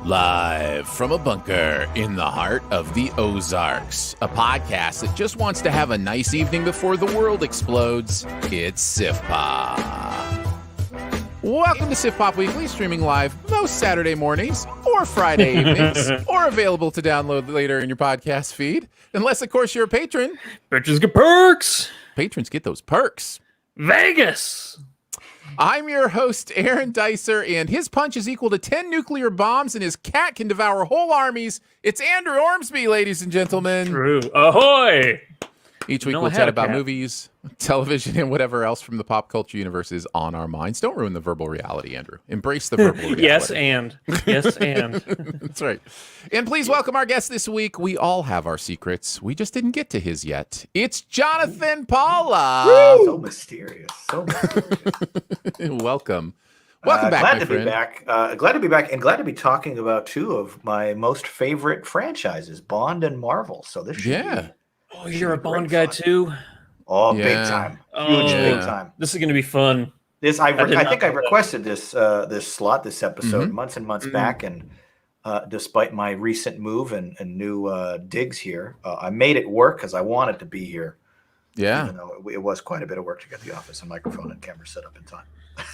Live from a bunker in the heart of the Ozarks, a podcast that just wants to have a nice evening before the world explodes. It's SiftPop. Welcome to SiftPop Weekly, streaming live most Saturday mornings or Friday evenings, or available to download later in your podcast feed. Unless, of course, you're a patron. Patrons get perks. Patrons get those perks. Vegas. I'm your host, Aaron Dicer, and his punch is equal to 10 nuclear bombs, and his cat can devour whole armies. It's Andrew Ormsby, ladies and gentlemen. True. Ahoy! Each week we'll chat about movies, television, and whatever else from the pop culture universe is on our minds. Don't ruin the verbal reality, Andrew. Embrace the verbal reality. Yes, and. That's right. And please welcome our guest this week. We all have our secrets. We just didn't get to his yet. It's Jonathan Paula. Woo! So mysterious. Welcome. Welcome back, glad my to friend. be back. Glad to be back, and glad to be talking about two of my most favorite franchises, Bond and Marvel. So this should be... Oh, you're a Bond guy too? Oh, big time. Huge, big time. This is going to be fun. I think I requested this slot, this episode, months and months back, and despite my recent move and new digs here, I made it work because I wanted to be here. Yeah. Even though it was quite a bit of work to get the office and microphone and camera set up in time.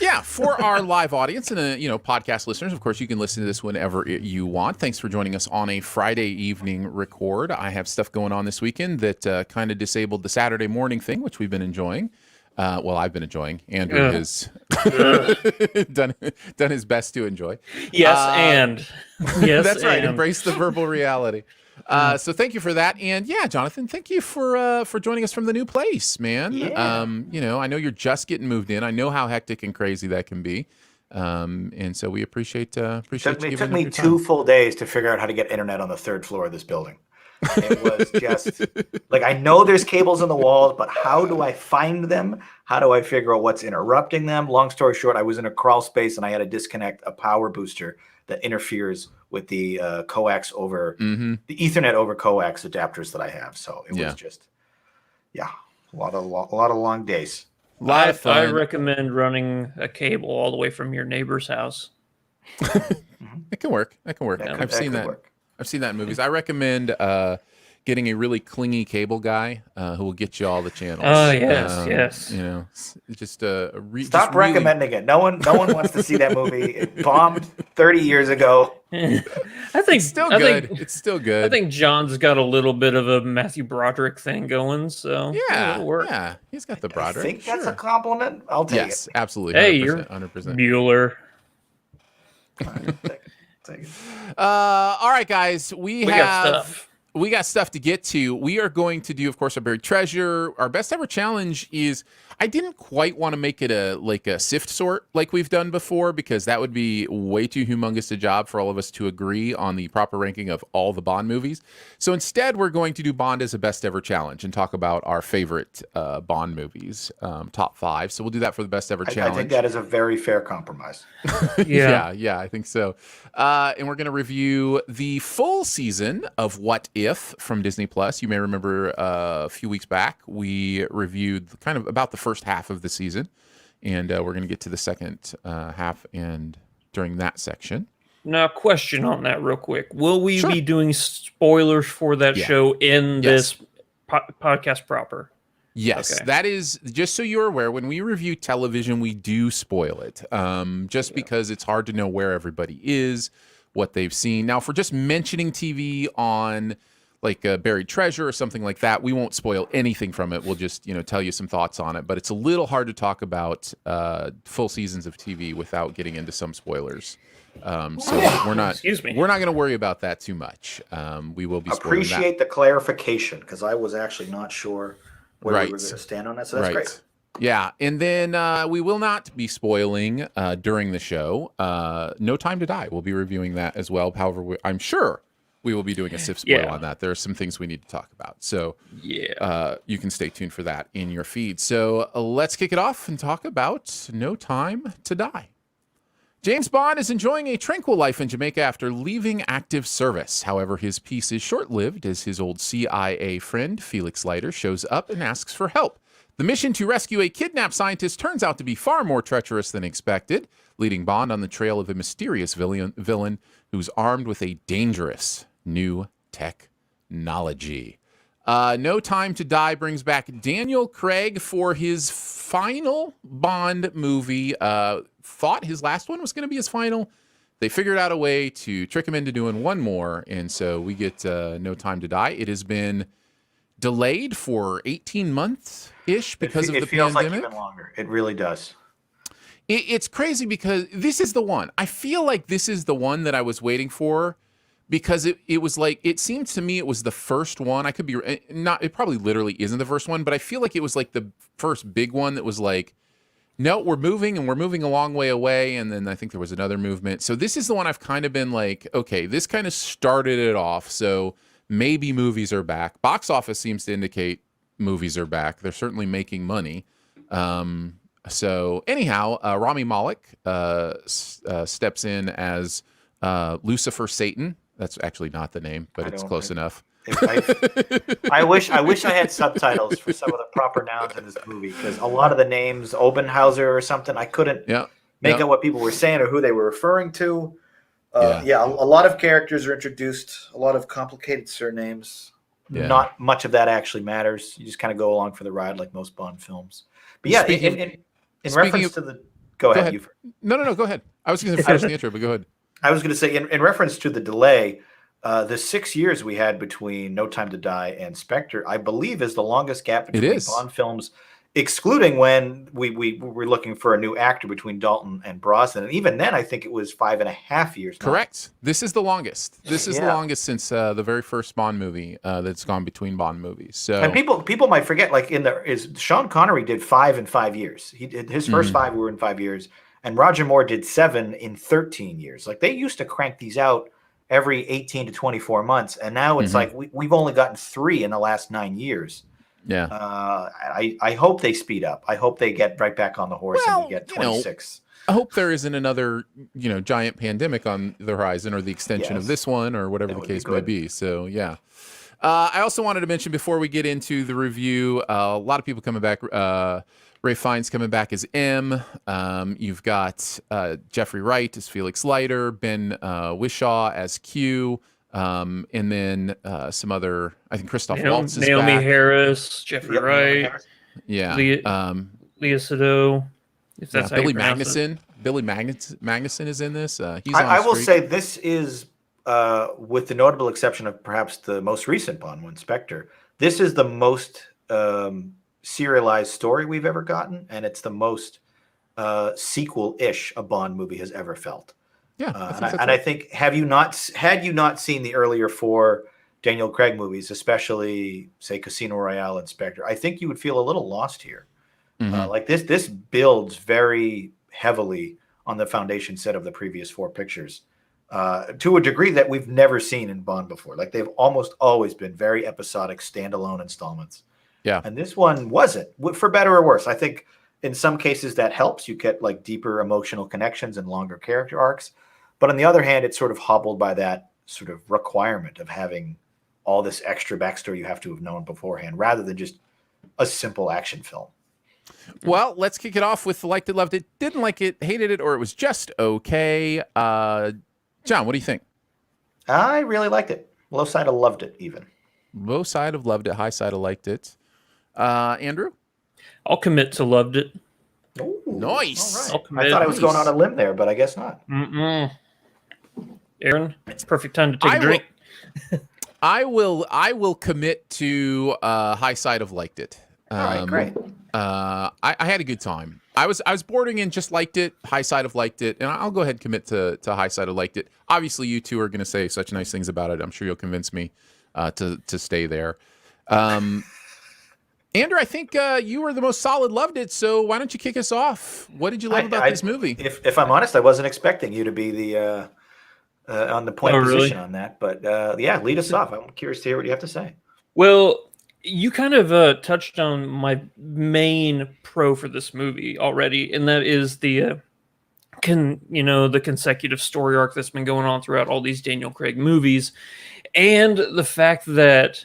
Yeah, for our live audience and podcast listeners, of course, you can listen to this whenever you want. Thanks for joining us on a Friday evening record. I have stuff going on this weekend that kind of disabled the Saturday morning thing, which we've been enjoying. Well, I've been enjoying. Andrew has done his best to enjoy. Yes, and. Yes, that's right. and. Embrace the verbal reality. So thank you for that. And yeah, Jonathan, thank you for joining us from the new place, man. Yeah. I know you're just getting moved in. I know how hectic and crazy that can be. And so we appreciate It took me 2 full days to figure out how to get internet on the 3rd floor of this building. It was just like, I know there's cables in the walls, but how do I find them? How do I figure out what's interrupting them? Long story short, I was in a crawl space and I had to disconnect a power booster that interferes with the coax over the Ethernet over coax adapters that I have. So it was just, a lot of long days. A lot of fun. I recommend running a cable all the way from your neighbor's house. It can work. I've seen that. I've seen that in movies. I recommend getting a really clingy cable guy who will get you all the channels. Oh yes. Just stop recommending it. No one wants to see that movie. It bombed 30 years ago. I think it's still good. It's still good. I think John's got a little bit of a Matthew Broderick thing going. So it'll work. Yeah, he's got the Broderick. I think that's a compliment. I'll take it. Yes, absolutely. 100%, Hey, you're 100%. Mueller. Take it. All right, guys. We got stuff. We got stuff to get to. We are going to do, of course, our buried treasure. Our best ever challenge is, I didn't quite want to make it a sift sort like we've done before, because that would be way too humongous a job for all of us to agree on the proper ranking of all the Bond movies. So instead, we're going to do Bond as a best ever challenge and talk about our favorite Bond movies, top 5. So we'll do that for the best ever challenge. I think that is a very fair compromise. Yeah, I think so. And we're going to review the full season of What If from Disney Plus. You may remember a few weeks back, we reviewed kind of about the first half of the season, and we're going to get to the second half and during that section. Now, question on that real quick. Will we be doing spoilers for that show in this podcast proper. Yes, Okay. that is, just so you're aware, when we review television, we do spoil it, just because it's hard to know where everybody is, what they've seen. Now, if we're just mentioning TV on like a Buried Treasure or something like that, we won't spoil anything from it. We'll just, tell you some thoughts on it. But it's a little hard to talk about full seasons of TV without getting into some spoilers. So we're not going to worry about that too much. We will be spoiling appreciate the clarification, because I was actually not sure where we were going to stand on that. So that's great. Yeah, and then we will not be spoiling during the show. No Time to Die. We'll be reviewing that as well. However, I'm sure we will be doing a SIF spoil on that. There are some things we need to talk about. So you can stay tuned for that in your feed. So let's kick it off and talk about No Time to Die. James Bond is enjoying a tranquil life in Jamaica after leaving active service. However, his peace is short-lived as his old CIA friend, Felix Leiter, shows up and asks for help. The mission to rescue a kidnapped scientist turns out to be far more treacherous than expected, leading Bond on the trail of a mysterious villain who's armed with a dangerous new technology. No Time to Die brings back Daniel Craig for his final Bond movie. Thought his last one was going to be his final. They figured out a way to trick him into doing one more, and so we get No Time to Die. It has been delayed for 18 months-ish because of the pandemic. It feels like even longer. It really does. It's crazy because this is the one. I feel like this is the one that I was waiting for, because it was like, it seems to me it was the first one. I could be not, it probably literally isn't the first one, but I feel like it was like the first big one that was like, no, we're moving a long way away. And then I think there was another movement. So this is the one I've kind of been like, okay, this kind of started it off. So maybe movies are back. Box office seems to indicate movies are back. They're certainly making money. So anyhow, Rami Malek steps in as Lucifer Satan. That's actually not the name, but it's close enough. I wish I had subtitles for some of the proper nouns in this movie, because a lot of the names, Obenhauser or something, I couldn't make out what people were saying or who they were referring to. A lot of characters are introduced, a lot of complicated surnames. Not much of that actually matters. You just kind of go along for the ride like most Bond films. But yeah, in reference to the... Go ahead. No, go ahead. I was going to finish the intro, but go ahead. I was going to say, in reference to the delay, the 6 years we had between No Time to Die and Spectre, I believe, is the longest gap between Bond films, excluding when we were looking for a new actor between Dalton and Brosnan. And even then, I think it was 5.5 years. Correct. This is the longest. This is the longest since the very first Bond movie that's gone between Bond movies. So, and people might forget, like Sean Connery did 5 in 5 years. He did his first 5 were in 5 years. And Roger Moore did 7 in 13 years. Like, they used to crank these out every 18 to 24 months. And now it's like we've only gotten 3 in the last 9 years. Yeah. I hope they speed up. I hope they get right back on the horse and we get 26. I hope there isn't another, giant pandemic on the horizon, or the extension of this one, or whatever the case may be. So, yeah. I also wanted to mention, before we get into the review, a lot of people coming back. Ray Fiennes coming back as M. You've got Jeffrey Wright as Felix Leiter, Ben Whishaw as Q, and then some other, I think Christoph Waltz is Naomi back. Harris, Jeffrey Wright, Leah Sado. If that's how Billy you pronounce Magnuson. Billy Magnuson is in this. I will say this is, with the notable exception of perhaps the most recent Bond one, Spectre, this is the most serialized story we've ever gotten, and it's the most sequel-ish a Bond movie has ever felt. Yeah, I think, had you not seen the earlier 4 Daniel Craig movies, especially say Casino Royale and Spectre, I think you would feel a little lost here. Like this builds very heavily on the foundation set of the previous 4 pictures, to a degree that we've never seen in Bond before. Like, they've almost always been very episodic, standalone installments. Yeah. And this one wasn't, for better or worse. I think in some cases that helps. You get like deeper emotional connections and longer character arcs. But on the other hand, it's sort of hobbled by that sort of requirement of having all this extra backstory you have to have known beforehand, rather than just a simple action film. Well, let's kick it off with liked it, loved it, didn't like it, hated it, or it was just okay. John, what do you think? I really liked it. Low side of loved it, even. Low side of loved it, high side of liked it. Andrew? I'll commit to loved it. Ooh, Nice. all right. I thought I was going on a Nice. limb there, but I guess not. Aaron, it's perfect time to take a drink. I will commit to high side of liked it. All right, great. I had a good time. I was bordering in just liked it, high side of liked it, and I'll go ahead and commit to high side of liked it. Obviously, you two are going to say such nice things about it. I'm sure you'll convince me to stay there. Andrew, I think you were the most solid loved it, so why don't you kick us off? What did you love about this movie? If I'm honest, I wasn't expecting you to be the on the point position on that, but yeah, lead us off. I'm curious to hear what you have to say. Well, you kind of touched on my main pro for this movie already, and that is the the consecutive story arc that's been going on throughout all these Daniel Craig movies, and the fact that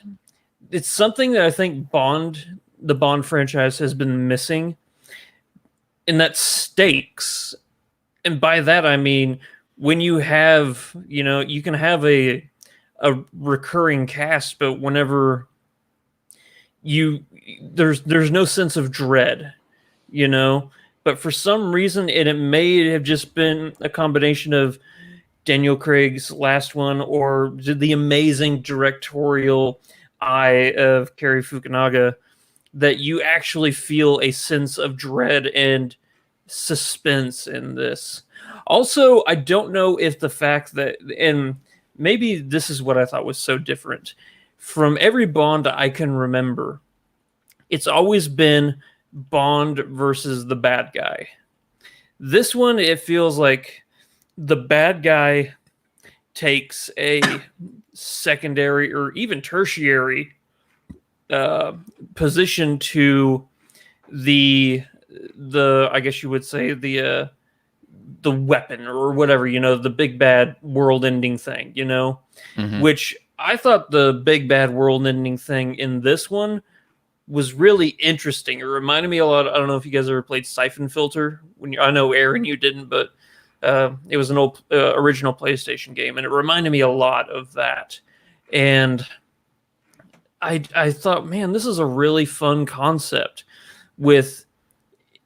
it's something that I think the Bond franchise has been missing, and that's stakes. And by that I mean when you have, you can have a recurring cast, but whenever there's no sense of dread, But for some reason, it may have just been a combination of Daniel Craig's last one or the amazing directorial eye of Cary Fukunaga that you actually feel a sense of dread and suspense in this. Also, I don't know if the fact that, and maybe this is what I thought was so different, from every Bond I can remember, it's always been Bond versus the bad guy. This one, it feels like the bad guy takes a secondary or even tertiary position to the I guess you would say the weapon or whatever, the big bad world-ending thing, which I thought the big bad world-ending thing in this one was really interesting. It reminded me a lot. I don't know if you guys ever played Siphon Filter. I know Aaron, you didn't, but it was an old original PlayStation game, and it reminded me a lot of that. And I thought, man, this is a really fun concept with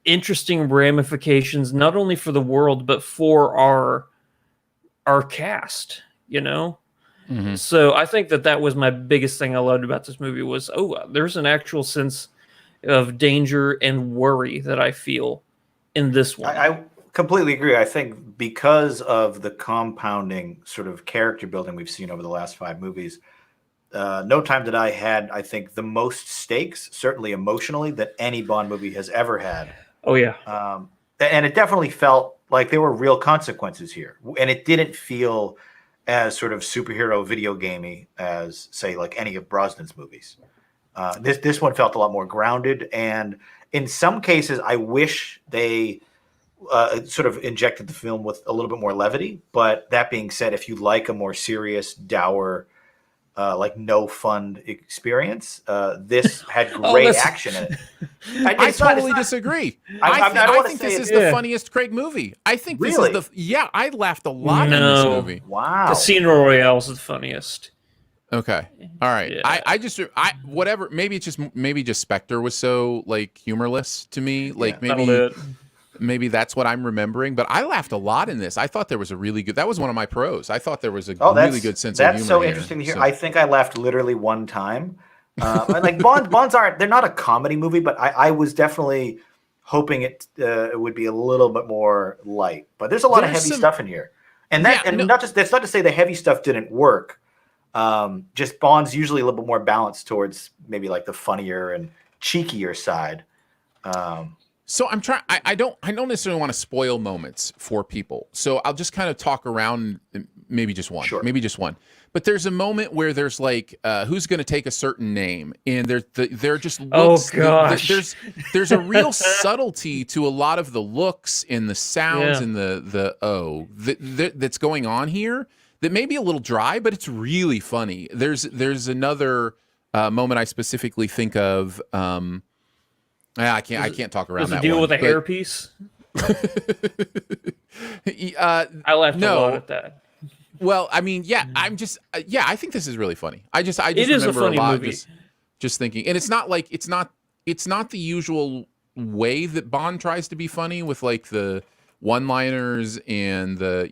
interesting ramifications, not only for the world but for our cast. So I think that was my biggest thing I loved about this movie was, there's an actual sense of danger and worry that I feel in this one. I completely agree. I think because of the compounding sort of character building we've seen over the last 5 movies, No Time to Die had, I think, the most stakes, certainly emotionally, that any Bond movie has ever had. Oh, yeah. And it definitely felt like there were real consequences here. And it didn't feel as sort of superhero video gamey as, say, like any of Brosnan's movies. This one felt a lot more grounded. And in some cases, I wish they sort of injected the film with a little bit more levity. But that being said, if you like a more serious, dour, like no fun experience, this had great action in it. I totally disagree. I think this is the funniest Craig movie. I think this is I laughed a lot in this movie. Wow. Casino Royale is the funniest. Okay. All right. Yeah. Whatever. Maybe just Spectre was so like humorless to me. Like maybe that's what I'm remembering. But I laughed a lot in this. I thought there was a really good. That was one of my pros. I thought there was a really good sense of humor. That's so interesting to hear. So. I think I laughed literally one time. Like Bonds aren't. They're not a comedy movie, but I was definitely hoping it would be a little bit more light. But there's a lot of heavy stuff in here, and that's not to say the heavy stuff didn't work. Just Bond's usually a little bit more balanced towards maybe like the funnier and cheekier side. So I'm trying. I don't necessarily want to spoil moments for people. So I'll just kind of talk around. Maybe just one. Sure. Maybe just one. But there's a moment where there's like, who's going to take a certain name, and they're just looks. Oh gosh. There's a real subtlety to a lot of the looks and the sounds and that's going on here. That may be a little dry, but it's really funny. There's another moment I specifically think of. I can't talk around that. Deal with a hairpiece. I laughed a lot at that. Well, I mean, yeah, I'm just, I think this is really funny. I just It is a remember funny lot movie. just thinking, and it's not like it's not the usual way that Bond tries to be funny with like the one-liners and the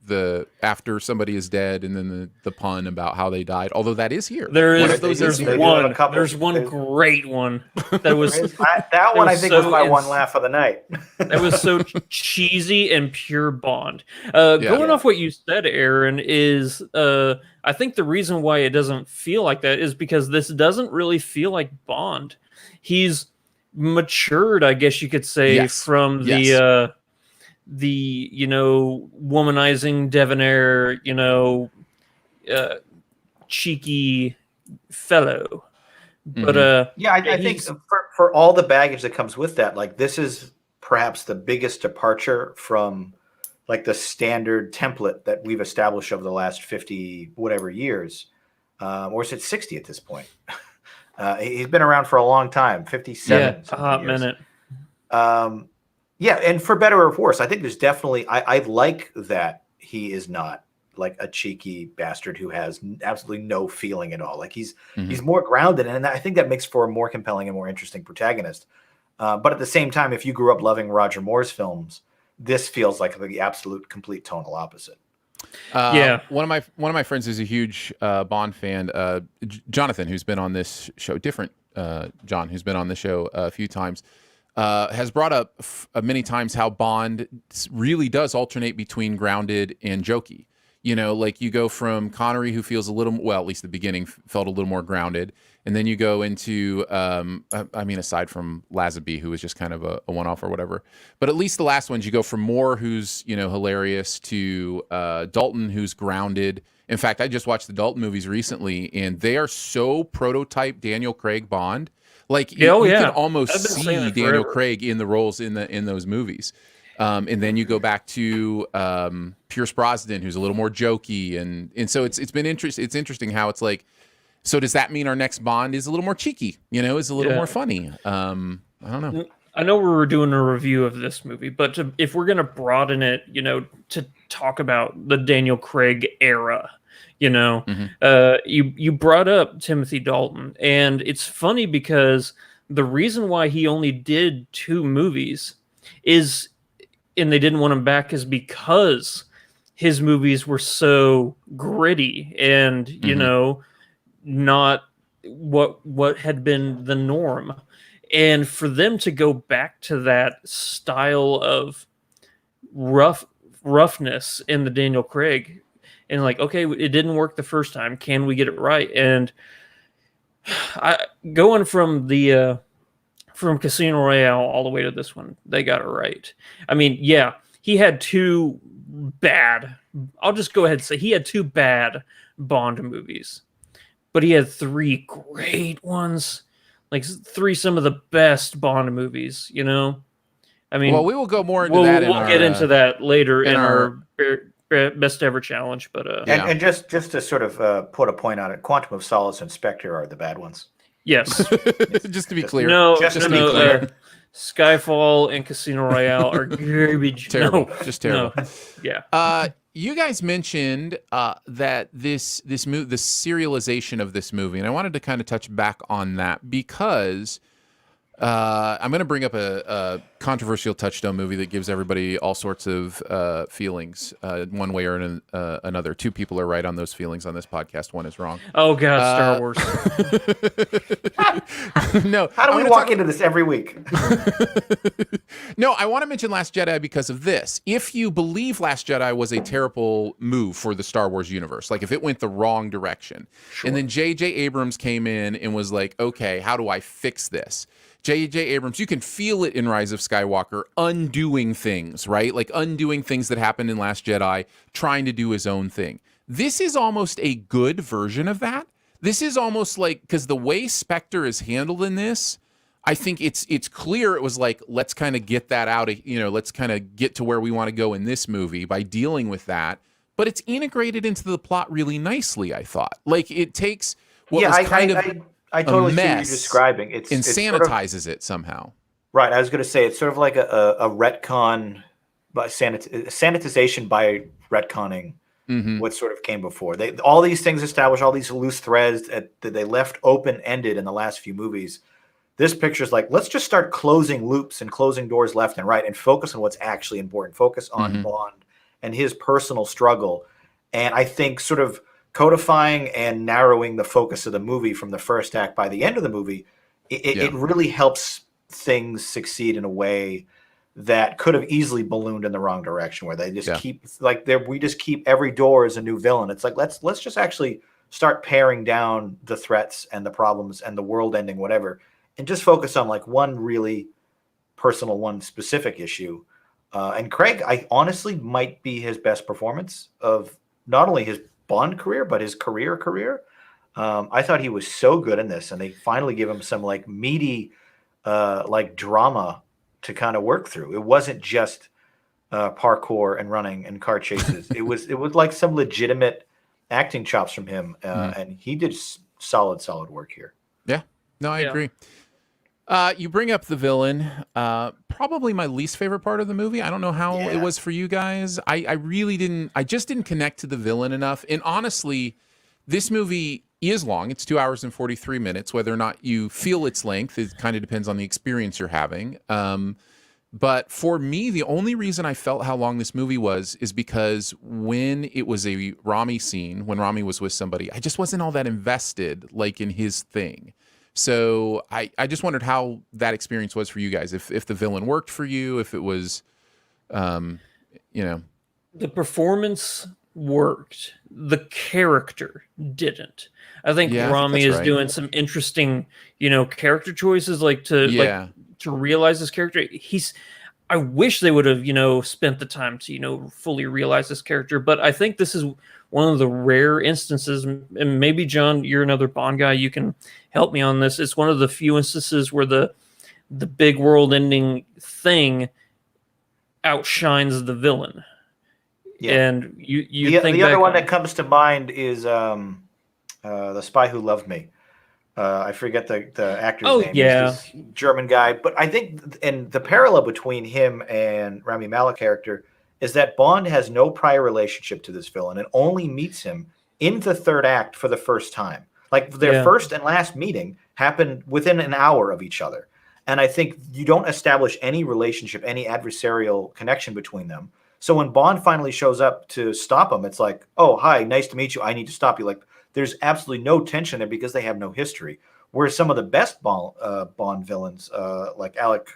the after somebody is dead and then the pun about how they died. Although that is here. One of those is There's here. one great one that was that one. I think was my one ins- laugh of the night. that was so cheesy and pure Bond. Going off what you said, Aaron, is I think the reason why it doesn't feel like that is because this doesn't really feel like Bond. He's matured, I guess you could say, from the womanizing debonair, cheeky fellow. But I think for all the baggage that comes with that, like this is perhaps the biggest departure from like the standard template that we've established over the last 50 whatever years, or is it 60 at this point? He's been around for a long time, 57. A hot minute. And for better or worse, I think there's definitely I like that he is not like a cheeky bastard who has absolutely no feeling at all. Like he's more grounded, and I think that makes for a more compelling and more interesting protagonist. But at the same time, if you grew up loving Roger Moore's films, this feels like the absolute complete tonal opposite. One of my friends is a huge Bond fan, Jonathan, who's been on this show, different John, who's been on the show a few times, has brought up many times how Bond really does alternate between grounded and jokey. Like you go from Connery, who feels a little, well, at least the beginning felt a little more grounded. And then you go into, aside from Lazenby, who was just kind of a one-off or whatever. But at least the last ones, you go from Moore, who's, hilarious, to Dalton, who's grounded. In fact, I just watched the Dalton movies recently, and they are so prototype Daniel Craig Bond. Like, you can almost see Daniel Craig in the roles in those movies. And then you go back to Pierce Brosnan, who's a little more jokey, and so it's been interesting. It's interesting how it's like. So does that mean our next Bond is a little more cheeky? Is a little more funny? I don't know. I know we were doing a review of this movie, but if we're gonna broaden it, to talk about the Daniel Craig era, you brought up Timothy Dalton, and it's funny because the reason why he only did 2 movies is. And they didn't want him back is because his movies were so gritty and not what had been the norm. And for them to go back to that style of roughness in the Daniel Craig, and like, okay, it didn't work the first time, can we get it right? And going from Casino Royale all the way to this one, they got it right. I mean, he had 2 bad. I'll just go ahead and say he had 2 bad Bond movies, but he had 3 great ones, like 3 some of the best Bond movies. I mean, well, we will go more into that. We'll get into that later in our best ever challenge. But and just to sort of put a point on it, Quantum of Solace and Spectre are the bad ones. Yes. Just to be clear. Just to be clear. Skyfall and Casino Royale are garbage. Terrible. Just terrible. No. Yeah. You guys mentioned that the serialization of this movie, and I wanted to kind of touch back on that because I'm going to bring up a controversial Touchstone movie that gives everybody all sorts of feelings, one way or another. 2 people are right on those feelings on this podcast. 1 is wrong. Oh God, Star Wars. No. How do we walk into this every week? No, I want to mention Last Jedi because of this. If you believe Last Jedi was a terrible move for the Star Wars universe, like if it went the wrong direction, and then J.J. Abrams came in and was like, okay, how do I fix this? J.J. Abrams, you can feel it in Rise of Skywalker, undoing things, right? Like undoing things that happened in Last Jedi, trying to do his own thing. This is almost a good version of that. This is almost like, because the way Spectre is handled in this, I think it's clear it was like, let's kind of get that out of, let's kind of get to where we want to go in this movie by dealing with that. But it's integrated into the plot really nicely, I thought. Like it takes what was kind of... I totally see what you're mess describing. It sanitizes it somehow. Right. I was going to say it's sort of like a retcon, by sanitization by retconning what sort of came before. All these things establish all these loose threads that they left open-ended in the last few movies. This picture is like, let's just start closing loops and closing doors left and right and focus on what's actually important. Focus on Bond and his personal struggle. And I think sort of codifying and narrowing the focus of the movie from the first act by the end of the movie, it really helps things succeed in a way that could have easily ballooned in the wrong direction, where they just we just keep every door as a new villain. It's like, let's just actually start paring down the threats and the problems and the world ending, whatever, and just focus on like one really personal, one specific issue. And Craig, I honestly might be his best performance of not only his Bond career, but his career. I thought he was so good in this, and they finally give him some like meaty, like drama to kind of work through. It wasn't just parkour and running and car chases. it was like some legitimate acting chops from him, and he did solid work here. Yeah, no, I agree. You bring up the villain, probably my least favorite part of the movie. I don't know how it was for you guys. I just didn't connect to the villain enough. And honestly, this movie is long. It's 2 hours and 43 minutes. Whether or not you feel its length, it kind of depends on the experience you're having. But for me, the only reason I felt how long this movie was is because when it was a Rami scene, when Rami was with somebody, I just wasn't all that invested like in his thing. So I just wondered how that experience was for you guys. If the villain worked for you, if it was, The performance worked. The character didn't. I think Rami is doing some interesting, character choices, like to realize this character. I wish they would have, spent the time to, fully realize this character. But I think this is one of the rare instances, and maybe John, you're another Bond guy, you can help me on this. It's one of the few instances where the big world-ending thing outshines the villain. Yeah. And you think the other one that comes to mind is The Spy Who Loved Me. I forget the actor's name. Yeah. He's this German guy. But I think, and the parallel between him and Rami Malek character is that Bond has no prior relationship to this villain and only meets him in the third act for the first time. Like their first and last meeting happened within an hour of each other. And I think you don't establish any relationship, any adversarial connection between them. So when Bond finally shows up to stop him, it's like, oh, hi, nice to meet you. I need to stop you. Like, there's absolutely no tension there because they have no history. Whereas some of the best Bond villains, like Alec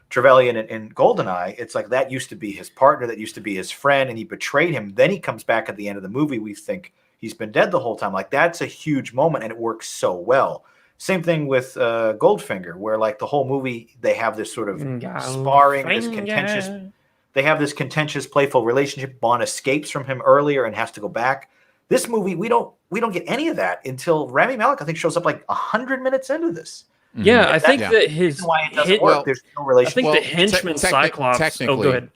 Trevelyan in Goldeneye, it's like that used to be his partner, that used to be his friend, and he betrayed him. Then he comes back at the end of the movie. We think he's been dead the whole time. Like, that's a huge moment, and it works so well. Same thing with Goldfinger, where like the whole movie, they have this sort of sparring, this contentious. They have this contentious, playful relationship. Bond escapes from him earlier and has to go back. This movie, we don't get any of that until Rami Malek, I think, shows up like 100 minutes into this. Yeah, I think that his why it doesn't work. There's no relationship. I think the henchman Cyclops. Technically, go ahead.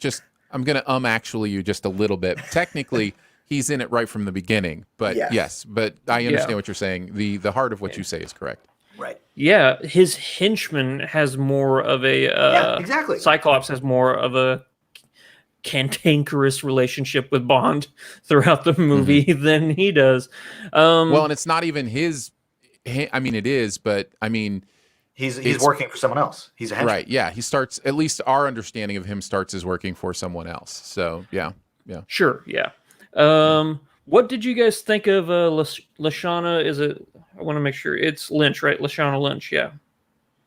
I'm going to actually you just a little bit. Technically, he's in it right from the beginning. But yes, but I understand what you're saying. The heart of what you say is correct. Right. Yeah, his henchman has more of a exactly. Cyclops has more of a cantankerous relationship with Bond throughout the movie than he does. Well, and it's not even his. I mean, it is, but I mean, he's working for someone else. He's a henchman. Right. Yeah, he starts. At least our understanding of him starts as working for someone else. So yeah. Sure. Yeah. What did you guys think of Laciana? Is it? I want to make sure it's Lynch, right? Laciana Lynch. Yeah.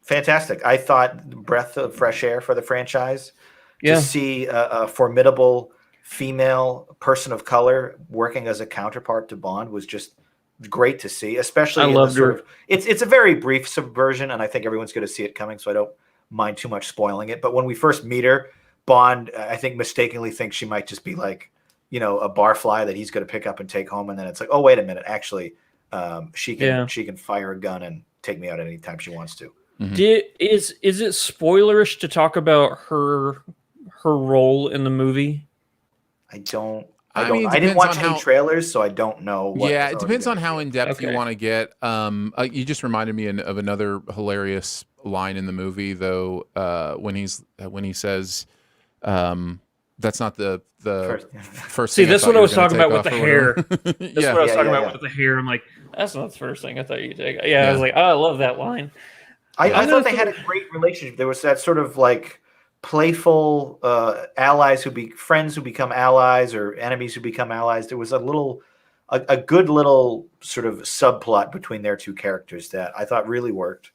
Fantastic. I thought breath of fresh air for the franchise. To see a formidable female person of color working as a counterpart to Bond was just great to see, especially I loved her. It's a very brief subversion, and I think everyone's going to see it coming, so I don't mind too much spoiling it. But when we first meet her, Bond, I think, mistakenly thinks she might just be like, a barfly that he's going to pick up and take home, and then it's like, oh, wait a minute, actually, she can fire a gun and take me out anytime she wants to. Is it spoilerish to talk about her role in the movie? I didn't watch any trailers, so I don't know. It depends on how in depth you want to get. You just reminded me of another hilarious line in the movie, though, when he says, That's not the first See, thing that's thought what you I were was gonna talking take about with off the or hair. whatever. That's Yeah. what I was talking yeah. about with the hair. I'm like, that's not the first thing I thought you'd take. Yeah, I Yeah. was like, oh, I love that line. I thought they had a great relationship. There was that sort of like playful allies friends who become allies, or enemies who become allies. There was a good little sort of subplot between their two characters that I thought really worked.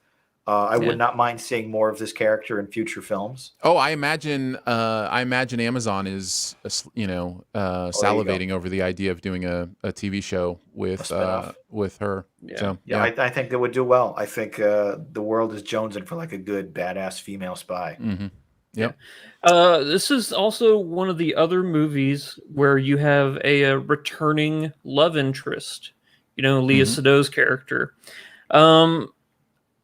I would not mind seeing more of this character in future films. Oh, I imagine Amazon is, salivating over the idea of doing a TV show with her. Yeah. So I think they would do well. I think the world is jonesing for like a good badass female spy. Mm-hmm. Yep. This is also one of the other movies where you have a returning love interest. Leah Seydoux character.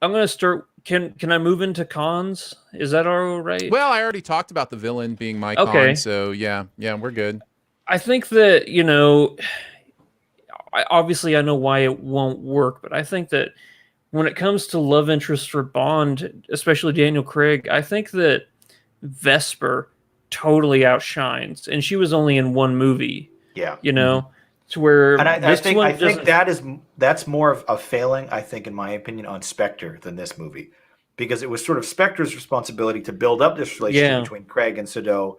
I'm going to start. Can I move into cons? Is that all right? Well, I already talked about the villain being my con, so yeah, we're good. I think that, obviously I know why it won't work, but I think that when it comes to love interest for Bond, especially Daniel Craig, I think that Vesper totally outshines, and she was only in one movie. Yeah. To where and I think that's more of a failing, I think, in my opinion, on Spectre than this movie, because it was sort of Spectre's responsibility to build up this relationship between Craig and Seydoux.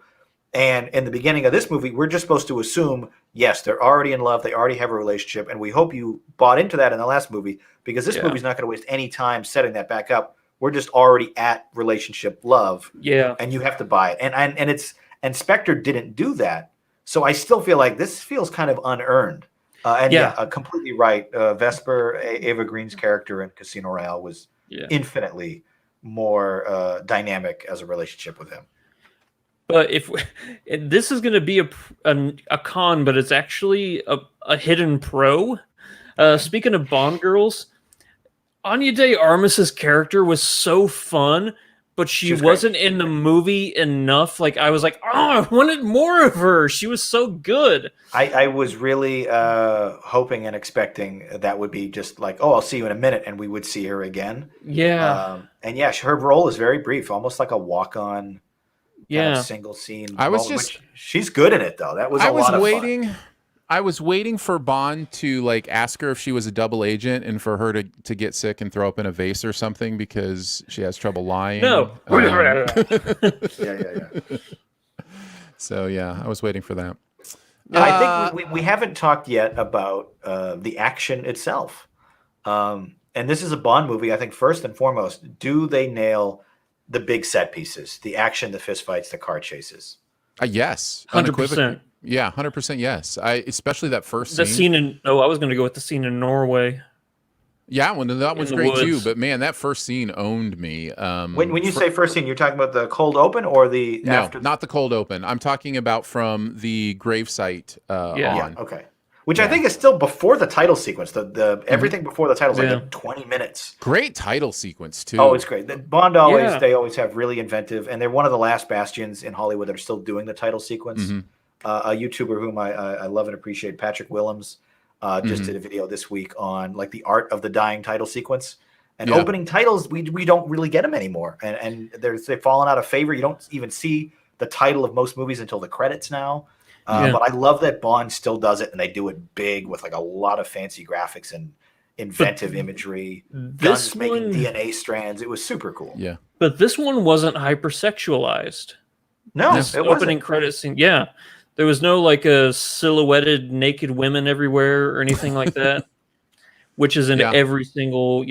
And in the beginning of this movie, we're just supposed to assume, yes, they're already in love, they already have a relationship, and we hope you bought into that in the last movie, because this movie's not going to waste any time setting that back up. We're just already at relationship love, and you have to buy it. And Spectre didn't do that. So I still feel like this feels kind of unearned. Completely right. Vesper, Ava Green's character in Casino Royale was infinitely more dynamic as a relationship with him. But this is going to be a con, but it's actually a hidden pro. Speaking of Bond girls, Anya de Armas's character was so fun, but she wasn't in the movie enough. Like, I was like, oh, I wanted more of her. She was so good. I was really hoping and expecting that would be just like, oh, I'll see you in a minute, and we would see her again. Yeah. Her role is very brief, almost like a walk-on kind of single scene. She's good in it, though. That was a lot of fun. I was waiting for Bond to like ask her if she was a double agent and for her to get sick and throw up in a vase or something because she has trouble lying. No. Yeah. So yeah, I was waiting for that. I think we haven't talked yet about the action itself. And this is a Bond movie. I think first and foremost, do they nail the big set pieces, the action, the fist fights, the car chases? Yes, 100%. Yeah, 100% yes. Especially that first scene. I was going to go with the scene in Norway. Yeah, that one's great too. But man, that first scene owned me. When you say first scene, you're talking about the cold open or the after? Not the cold open. I'm talking about from the gravesite on. Yeah, okay. Which I think is still before the title sequence. The everything before the title is like 20 minutes. Great title sequence too. Oh, it's great. Bond they always have really inventive, and they're one of the last bastions in Hollywood that are still doing the title sequence. Mm-hmm. A YouTuber whom I love and appreciate, Patrick Willems, just did a video this week on like the art of the dying title sequence. And opening titles, we don't really get them anymore, and they've fallen out of favor. You don't even see the title of most movies until the credits now. But I love that Bond still does it, and they do it big with like a lot of fancy graphics and inventive imagery. Guns making DNA strands. It was super cool. Yeah, but this one wasn't hypersexualized. No, this opening credit scene. Yeah. There was no like a silhouetted naked women everywhere or anything like that, which is in every single,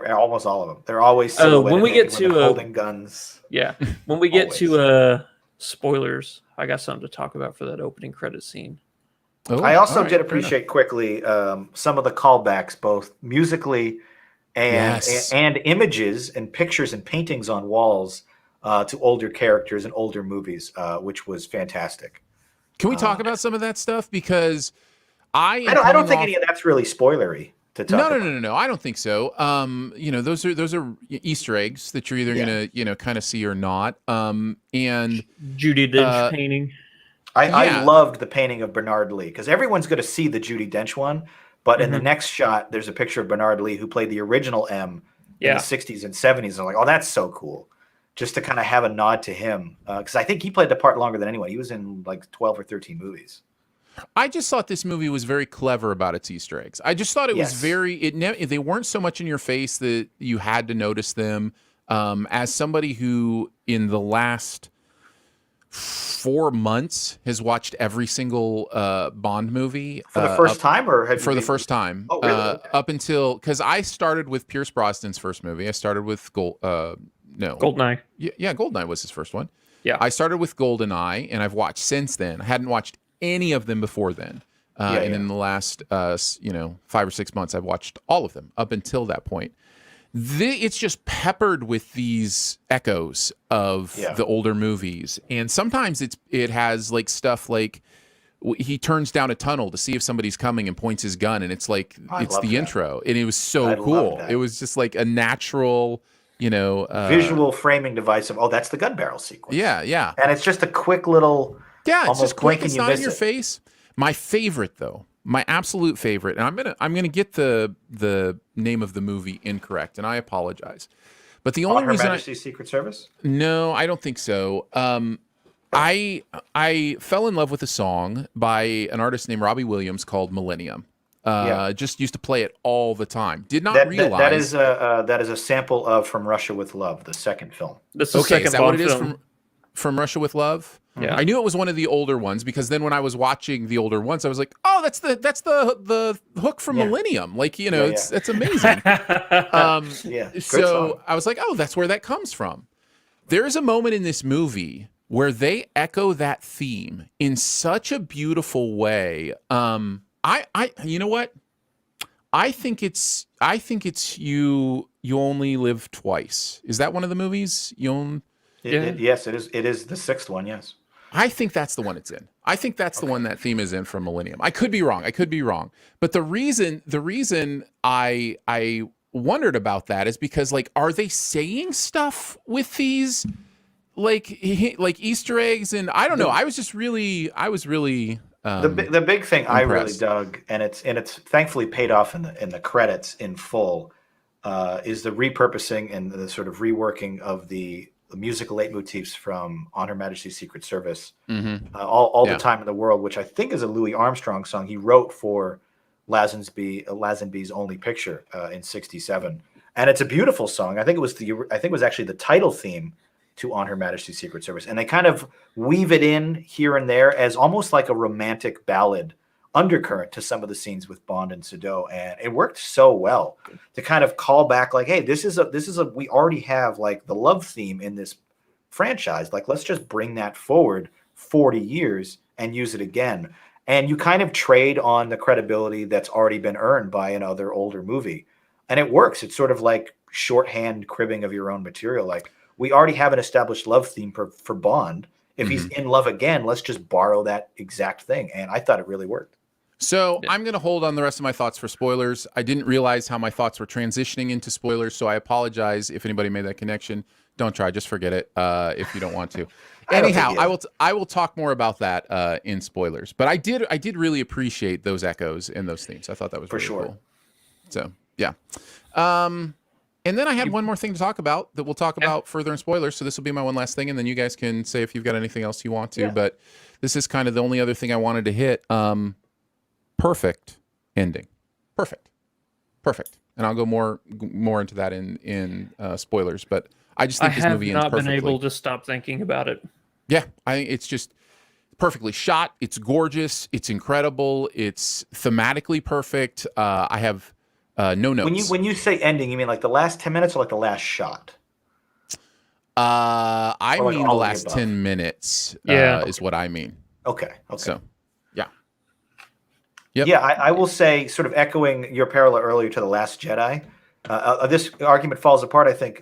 almost all of them. They're always silhouetted when we get to holding guns. Yeah, when we get to spoilers, I got something to talk about for that opening credit scene. Oh, I also did appreciate quickly some of the callbacks, both musically and images and pictures and paintings on walls to older characters and older movies, which was fantastic. Can we talk about some of that stuff? Because I don't think any of that's really spoilery to talk about. No. I don't think so. Those are Easter eggs that you're either gonna kind of see or not. And Judi Dench painting. I loved the painting of Bernard Lee because everyone's going to see the Judi Dench one, but in the next shot, there's a picture of Bernard Lee who played the original M in the 60s and 70s. And I'm like, oh, that's so cool. just to kind of have a nod to him, because I think he played the part longer than anyone. He was in like 12 or 13 movies. I just thought this movie was very clever about its Easter eggs. I just thought it was they weren't so much in your face that you had to notice them. As somebody who in the last 4 months has watched every single Bond movie for the first time, or for the first time. Oh, really? Okay. Up until, because I started with Pierce Brosnan's first movie. I started with Goldeneye. Yeah, Goldeneye was his first one. Yeah. I started with Goldeneye, and I've watched since then. I hadn't watched any of them before then. And in the last 5 or 6 months, I've watched all of them up until that point. It's just peppered with these echoes of the older movies, and sometimes it has like stuff like he turns down a tunnel to see if somebody's coming and points his gun, and it's like it's the intro, and it was so cool. It was just like a natural, visual framing device of that's the gun barrel sequence. Yeah, and it's just a quick little it's just quick. It's not in your face. My favorite though. My absolute favorite, and I'm gonna get the name of the movie incorrect, and I apologize. But the only reason Her Majesty's Secret Service? No, I don't think so. I fell in love with a song by an artist named Robbie Williams called Millennium. Just used to play it all the time. Did not realize that is a sample of From Russia with Love, the second film. This is the second is that Bond what it is film. from Russia with Love? Yeah. I knew it was one of the older ones because then when I was watching the older ones, I was like, "Oh, that's the hook from Millennium." Like, it's amazing. Good song. I was like, "Oh, that's where that comes from." There is a moment in this movie where they echo that theme in such a beautiful way. You know what? I think it's you only live twice. Is that one of the movies? Yes, it is. It is the sixth one. Yes. I think that's the one it's in. I think that's the one that theme is in from Millennium. I could be wrong. But the reason I wondered about that is because, like, are they saying stuff with these like Easter eggs? And I don't know. I was really the big thing impressed. I really dug, and it's thankfully paid off in the credits in full, is the repurposing and the sort of reworking of the musical leitmotifs from On Her Majesty's Secret Service, all the time in the world, which I think is a Louis Armstrong song he wrote for Lazenby's Only Picture in '67, and it's a beautiful song. I think it was actually the title theme to On Her Majesty's Secret Service, and they kind of weave it in here and there as almost like a romantic ballad undercurrent to some of the scenes with Bond and Sado, and it worked so well to kind of call back, like, hey, this is a we already have like the love theme in this franchise, like let's just bring that forward 40 years and use it again. And you kind of trade on the credibility that's already been earned by another older movie, and it works. It's sort of like shorthand cribbing of your own material. Like, we already have an established love theme for Bond. If he's in love again, let's just borrow that exact thing. And I thought it really worked. So I'm going to hold on the rest of my thoughts for spoilers. I didn't realize how my thoughts were transitioning into spoilers, so I apologize if anybody made that connection. Don't try, just forget it if you don't want to. Anyhow, I will talk more about that in spoilers. But I did really appreciate those echoes and those themes. I thought that was really cool. So yeah. And then I had one more thing to talk about that we'll talk about further in spoilers. So this will be my one last thing, and then you guys can say if you've got anything else you want to. But this is kind of the only other thing I wanted to hit. Perfect ending. Perfect. And I'll go more into that in spoilers. But I just think this movie ends perfectly. I have not been able to stop thinking about it. Yeah, I think it's just perfectly shot. It's gorgeous. It's incredible. It's thematically perfect. I have no notes. When you say ending, you mean like the last 10 minutes or like the last shot? I mean the last 10 minutes is what I mean. Okay. So, yeah. Yep. Yeah, I will say, sort of echoing your parallel earlier to The Last Jedi, this argument falls apart, I think,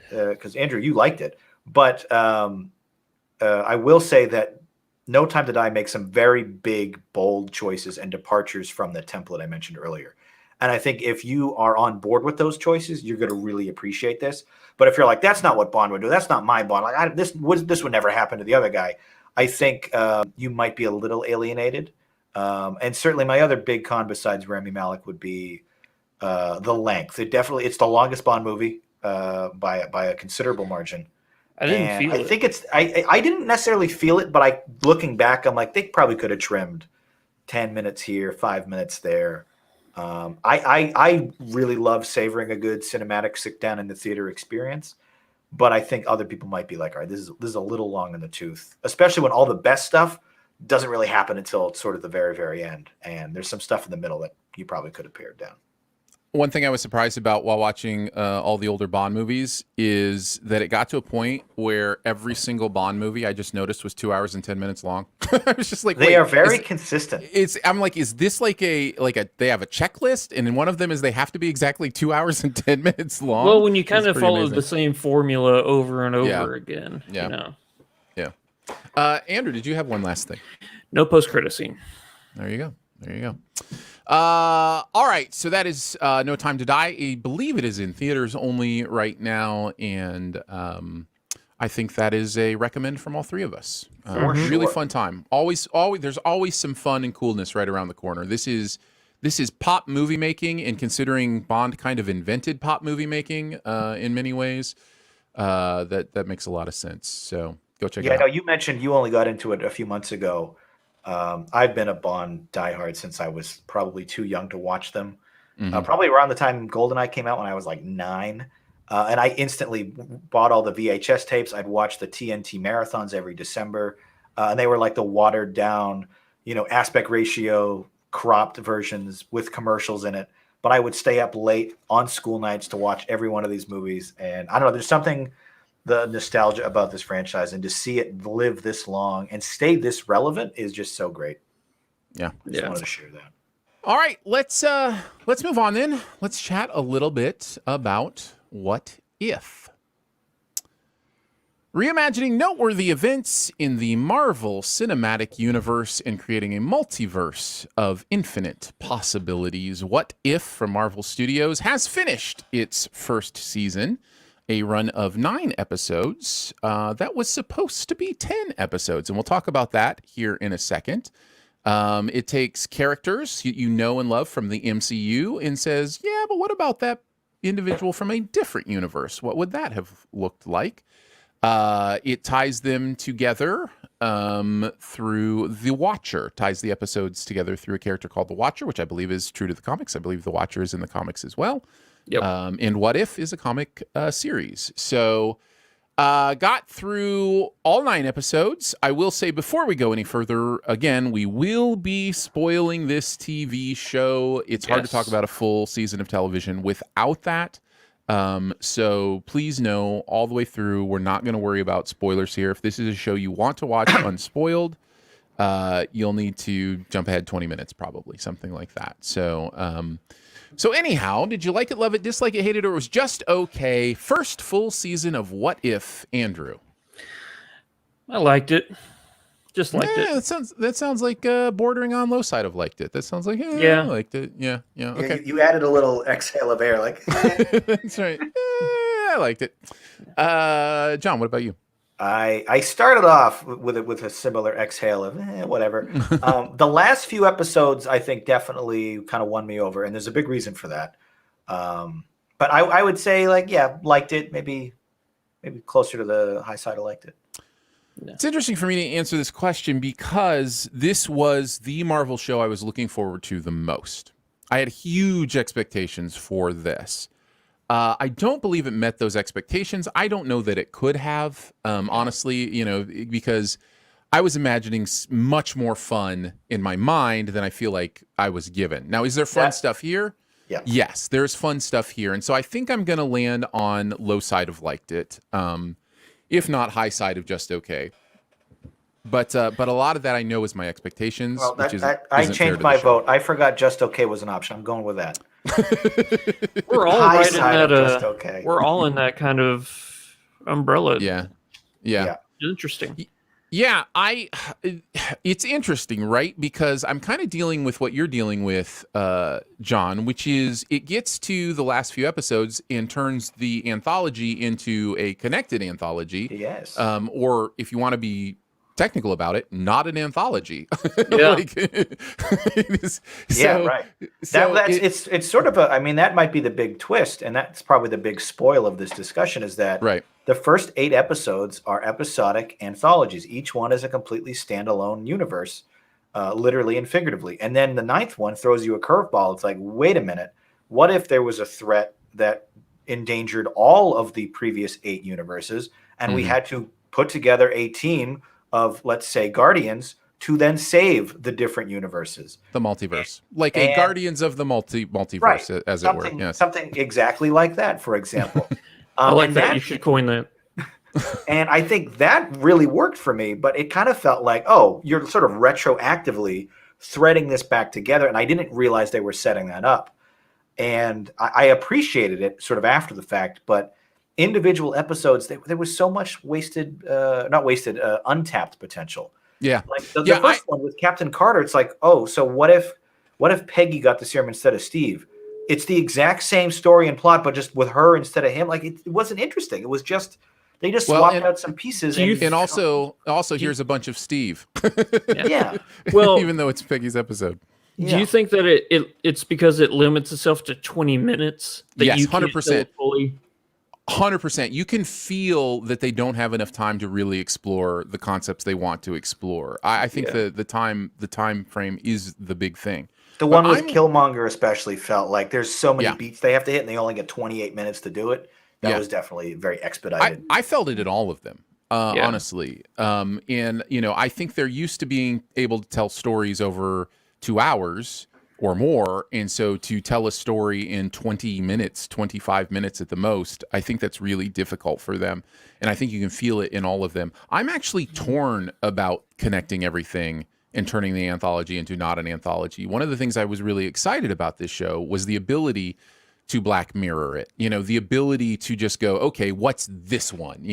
because, Andrew, you liked it. But I will say that No Time to Die makes some very big, bold choices and departures from the template I mentioned earlier. And I think if you are on board with those choices, you're going to really appreciate this. But if you're like, that's not what Bond would do, that's not my Bond, like this would never happen to the other guy, I think you might be a little alienated. And certainly my other big con besides Rami Malek would be the length. It's the longest Bond movie by a considerable margin. I didn't And feel I it. think I didn't necessarily feel it, but looking back, I'm like, they probably could have trimmed 10 minutes here, 5 minutes there. I really love savoring a good cinematic sit down in the theater experience, but I think other people might be like, all right, this is a little long in the tooth, especially when all the best stuff doesn't really happen until sort of the very, very end. And there's some stuff in the middle that you probably could have pared down. One thing I was surprised about while watching all the older Bond movies is that it got to a point where every single Bond movie I just noticed was 2 hours and 10 minutes long. I was just like, they are very consistent. I'm like, is this like a they have a checklist, and in one of them is they have to be exactly 2 hours and 10 minutes long? Well, when you kind of follow amazing. the same formula over and over again, you know. Yeah. Andrew, did you have one last thing? No post-credit scene. There you go. All right, so that is No Time to Die. I believe it is in theaters only right now, and I think that is a recommend from all three of us. Really fun time. Always, there's always some fun and coolness right around the corner. This is pop movie making, and considering Bond kind of invented pop movie making in many ways, that makes a lot of sense. So go check it out. Yeah, I know you mentioned you only got into it a few months ago. I've been a Bond diehard since I was probably too young to watch them. Probably around the time Goldeneye came out when I was like 9. And I instantly bought all the VHS tapes. I'd watch the TNT marathons every December. And they were like the watered down, aspect ratio cropped versions with commercials in it. But I would stay up late on school nights to watch every one of these movies. And I don't know, there's something, the nostalgia about this franchise, and to see it live this long and stay this relevant is just so great. Yeah. Just wanted to share that. All right, let's move on then. Let's chat a little bit about What If. Reimagining noteworthy events in the Marvel Cinematic Universe and creating a multiverse of infinite possibilities. What If from Marvel Studios has finished its first season, a run of 9 episodes that was supposed to be 10 episodes. And we'll talk about that here in a second. It takes characters you know and love from the MCU and says, yeah, but what about that individual from a different universe? What would that have looked like? It ties them together through The Watcher, ties the episodes together through a character called The Watcher, which I believe is true to the comics. I believe The Watcher is in the comics as well. Yep. And What If is a comic series. So got through all 9 episodes. I will say before we go any further, again, we will be spoiling this TV show. It's hard to talk about a full season of television without that. So please know all the way through, we're not going to worry about spoilers here. If this is a show you want to watch unspoiled, you'll need to jump ahead 20 minutes, probably something like that. So anyhow, did you like it, love it, dislike it, hate it, or it was just okay? First full season of What If, Andrew? I liked it. Just liked it. That sounds like bordering on low side of liked it. That sounds like I liked it. Yeah. Okay. You added a little exhale of air, like. That's right. I liked it. John, what about you? I started off with a similar exhale of whatever. The last few episodes, I think, definitely kind of won me over, and there's a big reason for that. But I would say, liked it. Maybe closer to the high side of liked it. It's interesting for me to answer this question because this was the Marvel show I was looking forward to the most. I had huge expectations for this. I don't believe it met those expectations. I don't know that it could have, honestly, because I was imagining much more fun in my mind than I feel like I was given. Now, is there fun stuff here? Yeah. Yes, there's fun stuff here. And so I think I'm going to land on low side of liked it, if not high side of just okay. But a lot of that I know is my expectations. Well, I changed my vote. I forgot just okay was an option. I'm going with that. We're all High right in side of that. just okay. We're all in that kind of umbrella. Yeah. Interesting. Yeah, it's interesting, right? Because I'm kind of dealing with what you're dealing with, John, which is it gets to the last few episodes and turns the anthology into a connected anthology. Yes. Or if you want to be technical about it, not an anthology. Yeah. Right. It's sort of that might be the big twist, and that's probably the big spoil of this discussion is that right. The first 8 episodes are episodic anthologies. Each one is a completely standalone universe, literally and figuratively. And then the 9th one throws you a curveball. It's like, wait a minute. What if there was a threat that endangered all of the previous 8 universes, and we had to put together a team of, let's say, Guardians to then save the different universes, the multiverse, like a Guardians of the multiverse, right, as it were. Yes. Something exactly like that, for example. I like that. You should coin that. And I think that really worked for me, but it kind of felt like, oh, you're sort of retroactively threading this back together, and I didn't realize they were setting that up. And I appreciated it sort of after the fact, but individual episodes, there was so much untapped potential. Yeah. Like the first one with Captain Carter, it's like, oh, so what if Peggy got the serum instead of Steve? It's the exact same story and plot, but just with her instead of him. Like it wasn't interesting. It was just they just swapped out some pieces. And also here's a bunch of Steve. Yeah. Well, even though it's Peggy's episode. Do you think that it's because it limits itself to 20 minutes? That yes, you 100%. Fully... 100%. You can feel that they don't have enough time to really explore the concepts they want to explore. I think the time frame is the big thing. The one with Killmonger especially felt like there's so many beats they have to hit, and they only get 28 minutes to do it. That was definitely very expedited. I felt it in all of them, honestly. And I think they're used to being able to tell stories over 2 hours or more, and so to tell a story in 20 minutes, 25 minutes at the most, I think that's really difficult for them, and I think you can feel it in all of them. I'm actually torn about connecting everything and turning the anthology into not an anthology. One of the things I was really excited about this show was the ability to Black Mirror it, the ability to just go, okay, what's this one?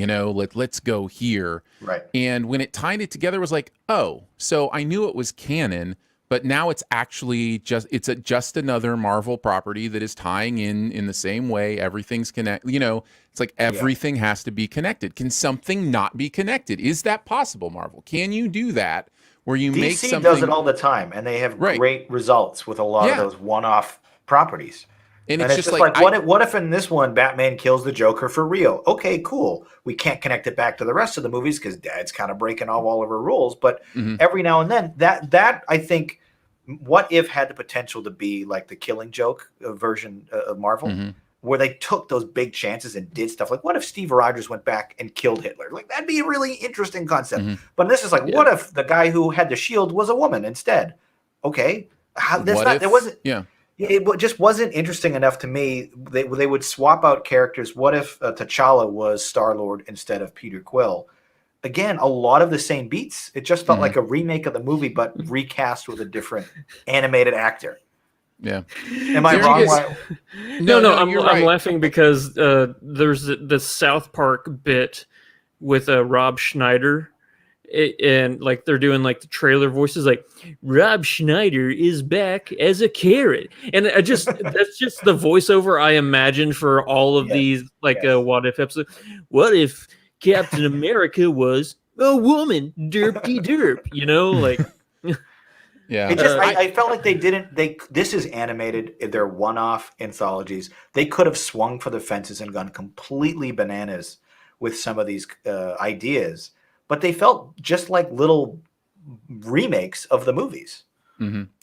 Let's go here. Right. And when it tied it together, it was like, oh, so I knew it was canon, but now it's actually just another Marvel property that is tying in the same way. Everything's connected. It's like everything has to be connected. Can something not be connected? Is that possible, Marvel? Can you do that where you make something? DC does it all the time, and they have great results with a lot of those one-off properties. And it's just like what if in this one Batman kills the Joker for real? Okay, cool. We can't connect it back to the rest of the movies because Dad's kind of breaking all of her rules. But every now and then, that I think, what if had the potential to be like the Killing Joke version of Marvel, where they took those big chances and did stuff like, what if Steve Rogers went back and killed Hitler? Like that'd be a really interesting concept. But this is like, what if the guy who had the shield was a woman instead? Okay, it just wasn't interesting enough to me. They would swap out characters. What if T'Challa was Star-Lord instead of Peter Quill? Again, a lot of the same beats. It just felt like a remake of the movie, but recast with a different animated actor. Yeah. Am I wrong? No, I'm laughing because there's this South Park bit with Rob Schneider. And like they're doing like the trailer voices, like Rob Schneider is back as a carrot, and that's just the voiceover I imagined for all of these what if episodes. What if Captain America was a woman? Derpy derp, like. Yeah, I felt like this is animated. They're one-off anthologies. They could have swung for the fences and gone completely bananas with some of these ideas. But they felt just like little remakes of the movies.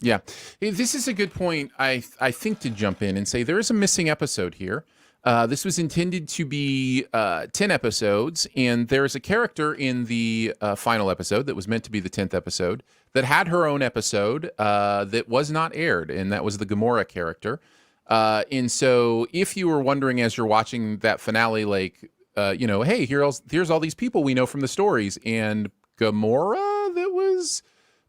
Yeah. This is a good point, I think, to jump in and say there is a missing episode here. This was intended to be 10 episodes, and there is a character in the final episode that was meant to be the 10th episode that had her own episode that was not aired, and that was the Gamora character. And so if you were wondering as you're watching that finale, like, hey, here's all these people we know from the stories, and Gamora that was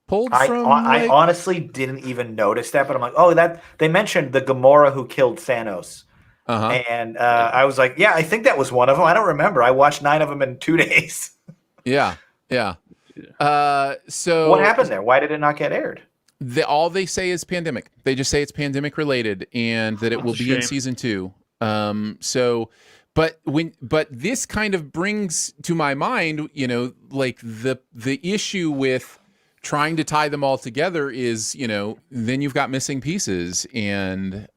pulled from. I honestly didn't even notice that, but I'm like, oh, that they mentioned the Gamora who killed Thanos, and I was like, yeah, I think that was one of them. I don't remember. I watched 9 of them in 2 days. Yeah. So what happened there? Why did it not get aired? All they say is pandemic. They just say it's pandemic related, and that it will be in season 2. But this kind of brings to my mind, like the issue with trying to tie them all together is, then you've got missing pieces. And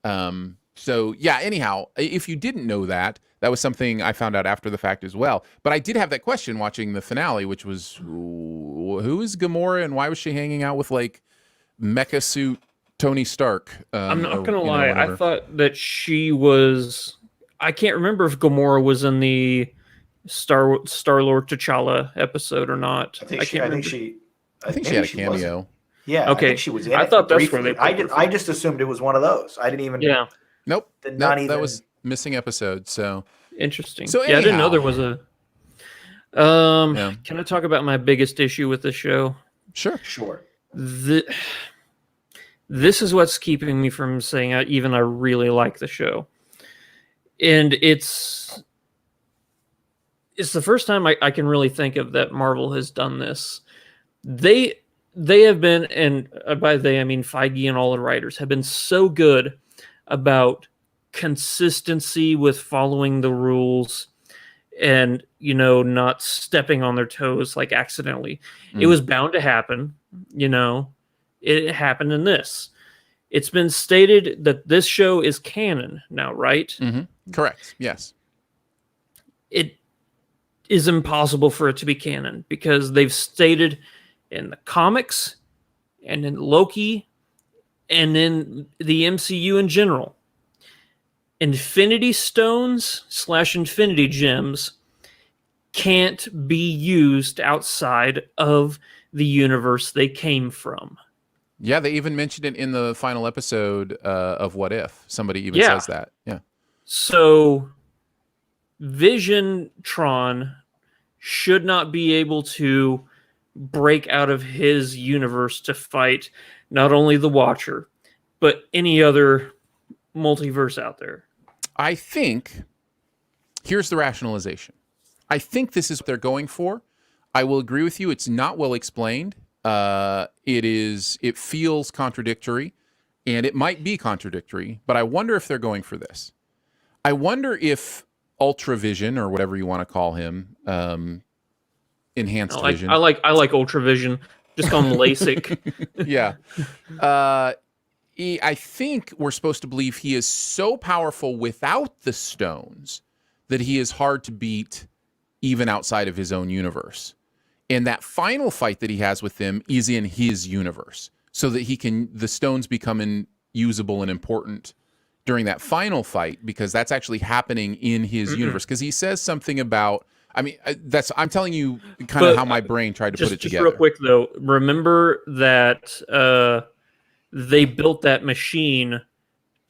so, yeah, anyhow, if you didn't know that, That was something I found out after the fact as well. But I did have that question watching the finale, which was, who is Gamora and why was she hanging out with like mecha suit Tony Stark? I'm not gonna lie. I thought that she was. I can't remember if Gamora was in the Star-Lord T'Challa episode or not. I think she had a cameo. Wasn't. Yeah. Okay. I think she was in I it thought that's briefly. where they. I just assumed it was one of those. I didn't even. Yeah. Nope. Not even. That was missing episode. So interesting. So I didn't know there was a. Yeah. Can I talk about my biggest issue with the show? Sure. This is what's keeping me from saying I really like the show, and it's the first time I can really think of that Marvel has done this. They have been, and by they I mean Feige and all the writers, have been so good about consistency with following the rules and, not stepping on their toes like accidentally. It was bound to happen, it happened in this. It's been stated that this show is canon now, right? Mm-hmm. Correct. Yes. It is impossible for it to be canon because they've stated in the comics and in Loki and in the MCU in general, Infinity Stones / Infinity Gems can't be used outside of the universe they came from. Yeah, they even mentioned it in the final episode of What If. Somebody even says that. Yeah. So Vision-Tron should not be able to break out of his universe to fight not only the Watcher, but any other multiverse out there. I think here's the rationalization. I think this is what they're going for. I will agree with you. It's not well explained. It feels contradictory, and it might be contradictory, but I wonder if they're going for this. I wonder if Ultravision, or whatever you want to call him, enhanced vision. I like Ultravision. Just call him LASIK. Yeah. I think we're supposed to believe he is so powerful without the stones that he is hard to beat even outside of his own universe. And that final fight that he has with them is in his universe, so that the stones become usable and important during that final fight, because that's actually happening in his universe. Because he says something about, I'm telling you kind of how my brain tried to put it together. Just real quick though, remember that they built that machine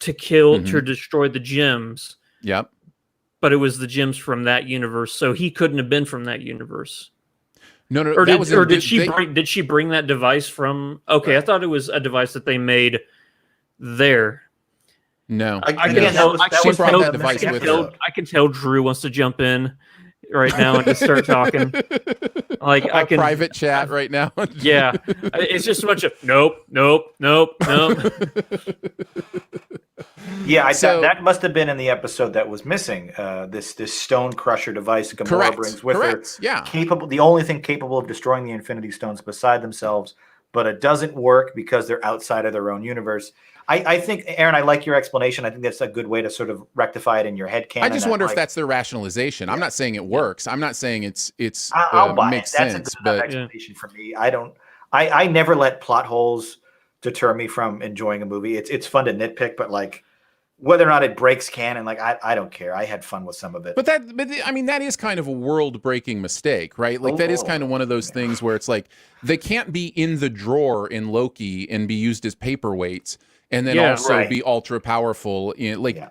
to to destroy the gems. Yep. But it was the gems from that universe, so he couldn't have been from that universe. No. Or did she bring that device from? Okay, right. I thought it was a device that they made there. No, I can tell Drew wants to jump in right now and just start talking. Like I can private chat right now. Yeah, it's just a bunch of nope. Yeah, that must have been in the episode that was missing. This stone crusher device Gamora brings with her. Yeah, the only thing capable of destroying the Infinity Stones beside themselves, but it doesn't work because they're outside of their own universe. I think, Aaron, I like your explanation. I think that's a good way to sort of rectify it in your head canon. I just wonder if that's their rationalization. Yeah. I'm not saying it works. I'm not saying it's I'll buy makes it. That's sense. a good explanation for me. I never let plot holes deter me from enjoying a movie. It's fun to nitpick, but like whether or not it breaks canon, like I don't care. I had fun with some of it. But that is kind of a world-breaking mistake, right? Like that is kind of one of those things where it's like they can't be in the drawer in Loki and be used as paperweights, and then also be ultra powerful.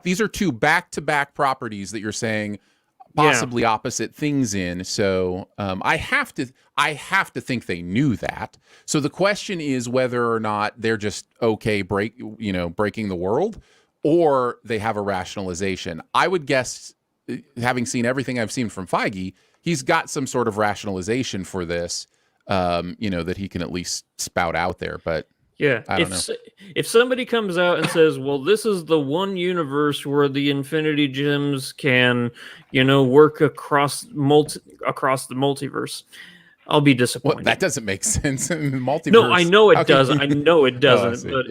These are two back-to-back properties that you're saying possibly opposite things in. So I have to think they knew that. So the question is whether or not they're just breaking the world, or they have a rationalization. I would guess, having seen everything I've seen from Feige, he's got some sort of rationalization for this, that he can at least spout out there. But yeah, I don't know. If somebody comes out and says, well, this is the one universe where the Infinity Gems can, work across the multiverse, I'll be disappointed. Well, that doesn't make sense in the multiverse. No, I know it doesn't. I know it doesn't. But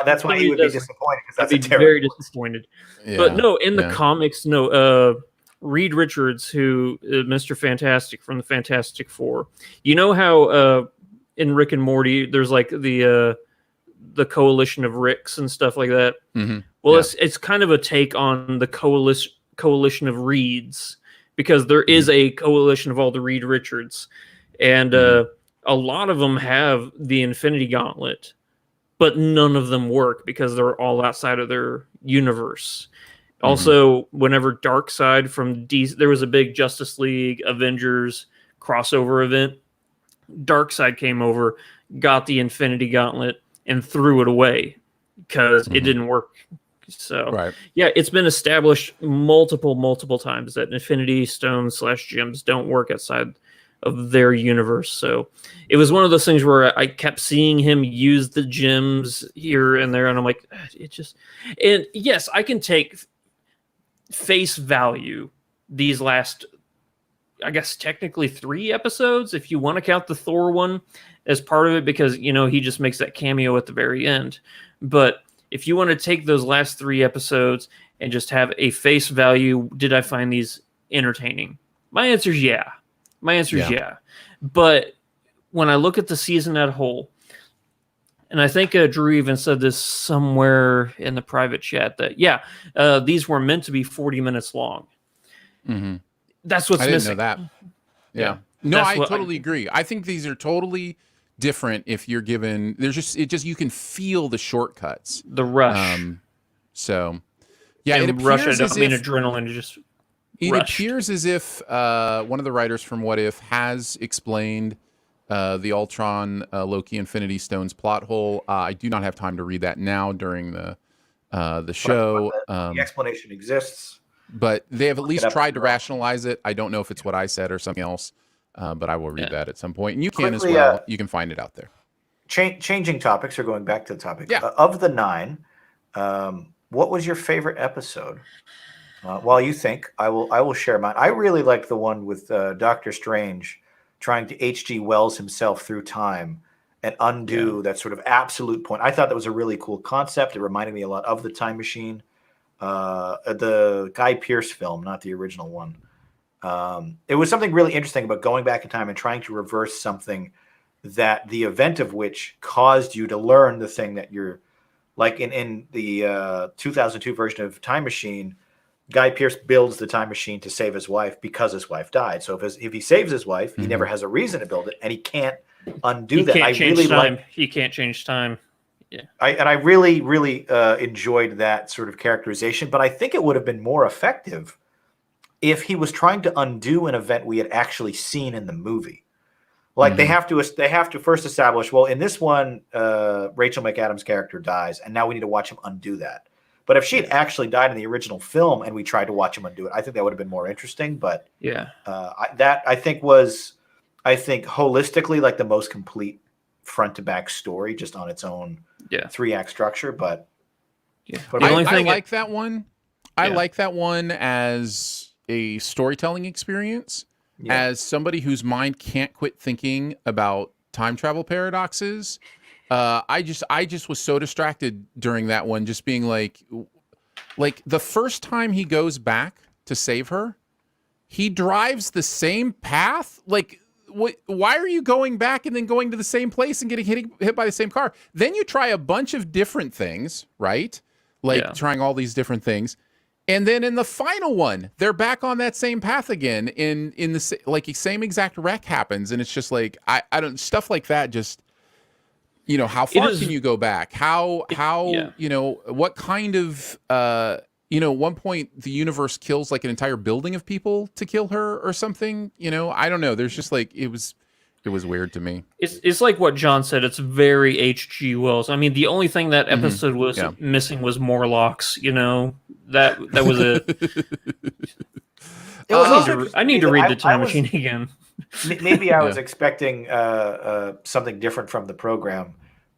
that's why he would be disappointed. Because I'd be very disappointed. Yeah, but no, in the comics, no. Reed Richards, who Mr. Fantastic from the Fantastic Four. You know how in Rick and Morty, there's like the coalition of Ricks and stuff like that. Mm-hmm. Well, it's kind of a take on the coalition of Reeds, because there is a coalition of all the Reed Richards, and a lot of them have the Infinity Gauntlet, but none of them work because they're all outside of their universe. Also, whenever Darkseid from DC, there was a big Justice League Avengers crossover event. Darkseid came over, got the Infinity Gauntlet, and threw it away because it didn't work. So, yeah, it's been established multiple times that Infinity Stones / gems don't work outside of their universe. So it was one of those things where I kept seeing him use the gems here and there, and I'm like, and yes, I can take face value these last, I guess technically 3 episodes, if you want to count the Thor one as part of it, because he just makes that cameo at the very end. But if you want to take those last 3 episodes and just have a face value, did I find these entertaining? My answer is yeah. Yeah. But when I look at the season as a whole, and I think Drew even said this somewhere in the private chat that, these were meant to be 40 minutes long. Mm-hmm. That's what's missing. I didn't know that. Yeah. No, I totally agree. I think these are totally different if you're given... you can feel the shortcuts. The rush. So, yeah, and it appears rush, I don't as mean if... adrenaline, just It rushed. appears as if one of the writers from What If has explained the Ultron Loki Infinity Stones plot hole. I do not have time to read that now during the show. The explanation exists, but they have at least tried to rationalize it. I don't know if it's what I said or something else, but I will read that at some point. And you can as well. You can find it out there. Changing topics or going back to the topic. Yeah. Of the 9, what was your favorite episode? While you think, I will share mine. I really liked the one with Doctor Strange trying to H.G. Wells himself through time and undo that sort of absolute point. I thought that was a really cool concept. It reminded me a lot of the Time Machine, the Guy Pearce film, not the original one. It was something really interesting about going back in time and trying to reverse something that the event of which caused you to learn the thing that you're like in the 2002 version of Time Machine. Guy Pearce builds the time machine to save his wife because his wife died. So if he saves his wife, he never has a reason to build it, and he can't undo that. He can't change time. Yeah, I really enjoyed that sort of characterization. But I think it would have been more effective if he was trying to undo an event we had actually seen in the movie. Like they have to first establish, well, in this one, Rachel McAdams' character dies, and now we need to watch him undo that. But if she had actually died in the original film and we tried to watch him undo it, I think that would have been more interesting. But I think holistically like the most complete front to back story, just on its own 3-act structure. But I like that one. I like that one as a storytelling experience. Yeah. As somebody whose mind can't quit thinking about time travel paradoxes. I just was so distracted during that one, just being like the first time he goes back to save her, he drives the same path. Like, why are you going back and then going to the same place and getting hit by the same car? Then you try a bunch of different things, right? Trying all these different things. And then in the final one, they're back on that same path again. In the same exact wreck happens. And it's just like, I don't, stuff like that just, how far can you go back? What kind of, at one point the universe kills like an entire building of people to kill her or something, I don't know. There's just like, it was weird to me. It's like what John said. It's very H.G. Wells. I mean, the only thing that episode was missing was Morlocks, that was it. I need to read the Time Machine again. Maybe I was expecting something different from the program,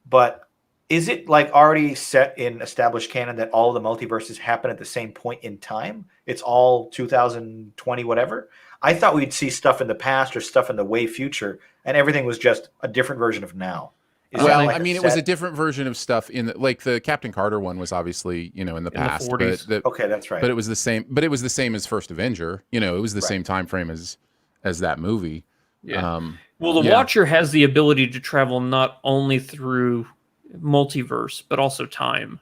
but is it like already set in established canon that all the multiverses happen at the same point in time? It's all 2020, whatever. I thought we'd see stuff in the past or stuff in the way future, and everything was just a different version of now. Well, I mean, it was a different version of stuff in like the Captain Carter one was obviously, in the past, the 40s. but okay, that's right. But it was the same. But it was the same as First Avenger. It was the same time frame as that movie. Yeah. Well, the Watcher has the ability to travel not only through multiverse but also time.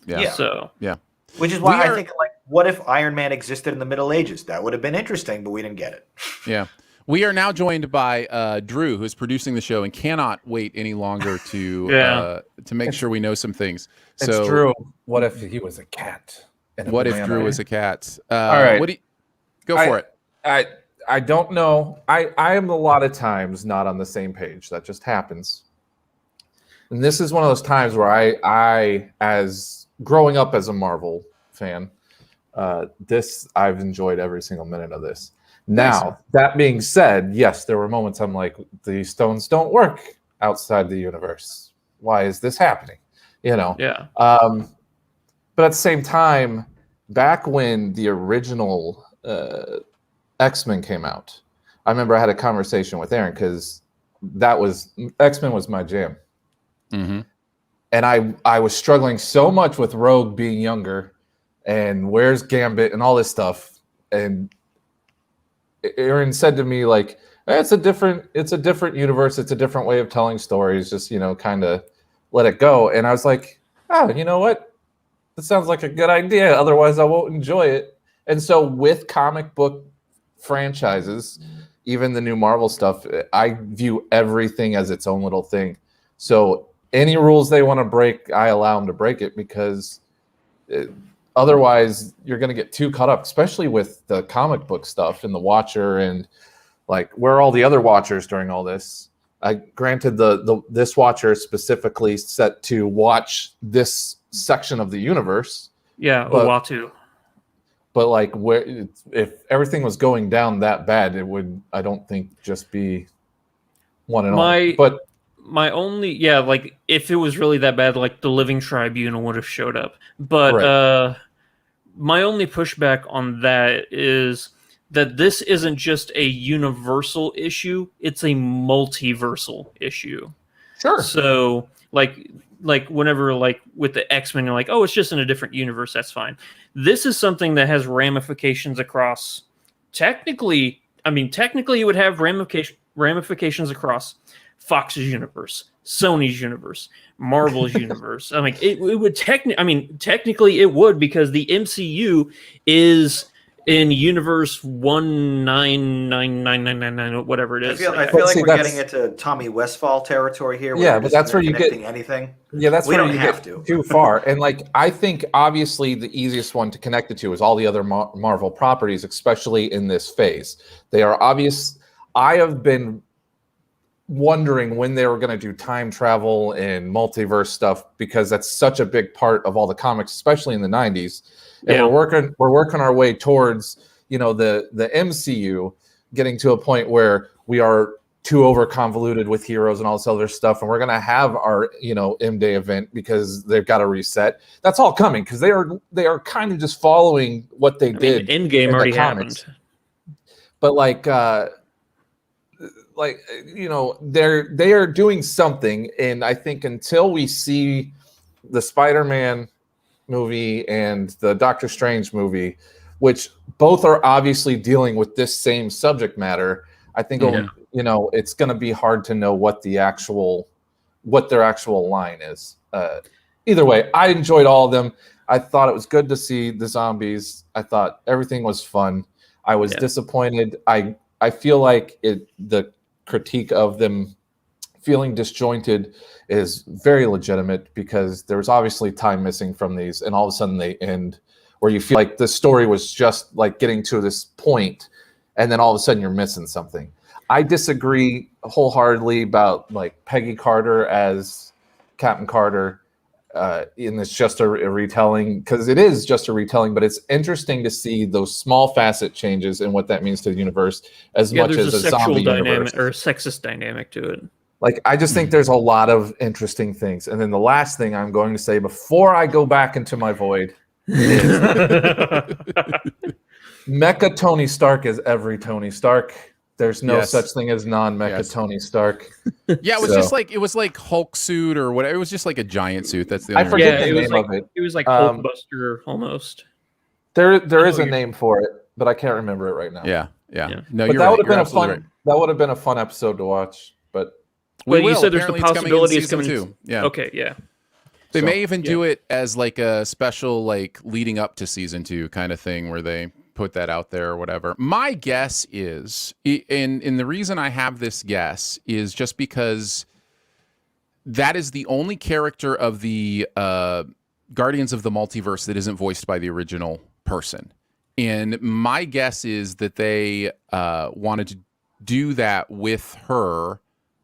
Yeah. So which is why I think, like, what if Iron Man existed in the Middle Ages? That would have been interesting, but we didn't get it. Yeah. We are now joined by Drew, who is producing the show and cannot wait any longer to make sure we know some things. So, it's Drew. What if he was a cat? What if Drew was a cat? All right. Go for it. I don't know. I am a lot of times not on the same page. That just happens. And this is one of those times where I as growing up as a Marvel fan, I've enjoyed every single minute of this. Now, that being said, yes, there were moments I'm like, these stones don't work outside the universe. Why is this happening? Yeah. But at the same time, back when the original X-Men came out, I remember I had a conversation with Aaron because X-Men was my jam. Mm-hmm. And I was struggling so much with Rogue being younger and where's Gambit and all this stuff. And Aaron said to me, like, it's a different universe. It's a different way of telling stories. Just, kind of let it go. And I was like, you know what? That sounds like a good idea. Otherwise, I won't enjoy it. And so with comic book franchises, even the new Marvel stuff, I view everything as its own little thing. So any rules they want to break, I allow them to break it because otherwise you're going to get too caught up, especially with the comic book stuff and the Watcher and like where are all the other Watchers during all this. Granted, this Watcher specifically set to watch this section of the universe. Yeah, Uatu. But like, if everything was going down that bad, it would, I don't think, just be one and all. But my only, like if it was really that bad, like the Living Tribunal would have showed up. But my only pushback on that is that this isn't just a universal issue; it's a multiversal issue. Sure. So, like whenever, like with the X-Men, you're like, oh, it's just in a different universe. That's fine. This is something that has ramifications across. Technically, it would have ramifications across Fox's universe, Sony's universe, Marvel's universe. It would technically it would, because the MCU is in universe 1999999, whatever it is. I feel like we're getting into Tommy Westphal territory here. Yeah, but that's where you get anything. Yeah, that's we where don't you have get to too far. And like, I think obviously the easiest one to connect it to is all the other Marvel properties, especially in this phase. They are obvious. I have been wondering when they were going to do time travel and multiverse stuff, because that's such a big part of all the comics, especially in the 90s. And we're working our way towards, the MCU getting to a point where we are too over convoluted with heroes and all this other stuff, and we're going to have our M-Day event because they've got to reset. That's all coming because they are kind of just following what they did. Endgame already happened, but they are doing something, and I think until we see the Spider-Man movie and the Doctor Strange movie, which both are obviously dealing with this same subject matter, I think it's going to be hard to know what their actual line is. Either way, I enjoyed all of them. I thought it was good to see the zombies. I thought everything was fun. I was disappointed. I feel like the critique of them feeling disjointed is very legitimate, because there was obviously time missing from these, and all of a sudden they end where you feel like the story was just like getting to this point, and then all of a sudden you're missing something. I disagree wholeheartedly about like Peggy Carter as Captain Carter in this just a retelling, because it is just a retelling, but it's interesting to see those small facet changes and what that means to the universe, as much as a sexual zombie dynamic universe or a sexist dynamic to it. Like, I just think there's a lot of interesting things. And then the last thing I'm going to say before I go back into my void is Mecha Tony Stark is every Tony Stark. There's no Yes. such thing as non-mecha Yes. Tony Stark. Yeah, it was So- just like Hulk suit or whatever. It was just like a giant suit. That's the I only forget reason. the it was name like of it. it was like Um, Hulkbuster almost. There I is know a name for it, but I can't remember it right now. Yeah. Yeah. No, But you're that right. would have You're been a absolutely fun. right. That would have been a fun episode to watch. But We But you will. said there's the Apparently it's coming in possibility it's season coming 2. Yeah. Okay, yeah. They So, may even do it as like a special, like leading up to season 2 kind of thing where they put that out there or whatever. My guess is, and the reason I have this guess is just because that is the only character of the Guardians of the Multiverse that isn't voiced by the original person. And my guess is that they wanted to do that with her.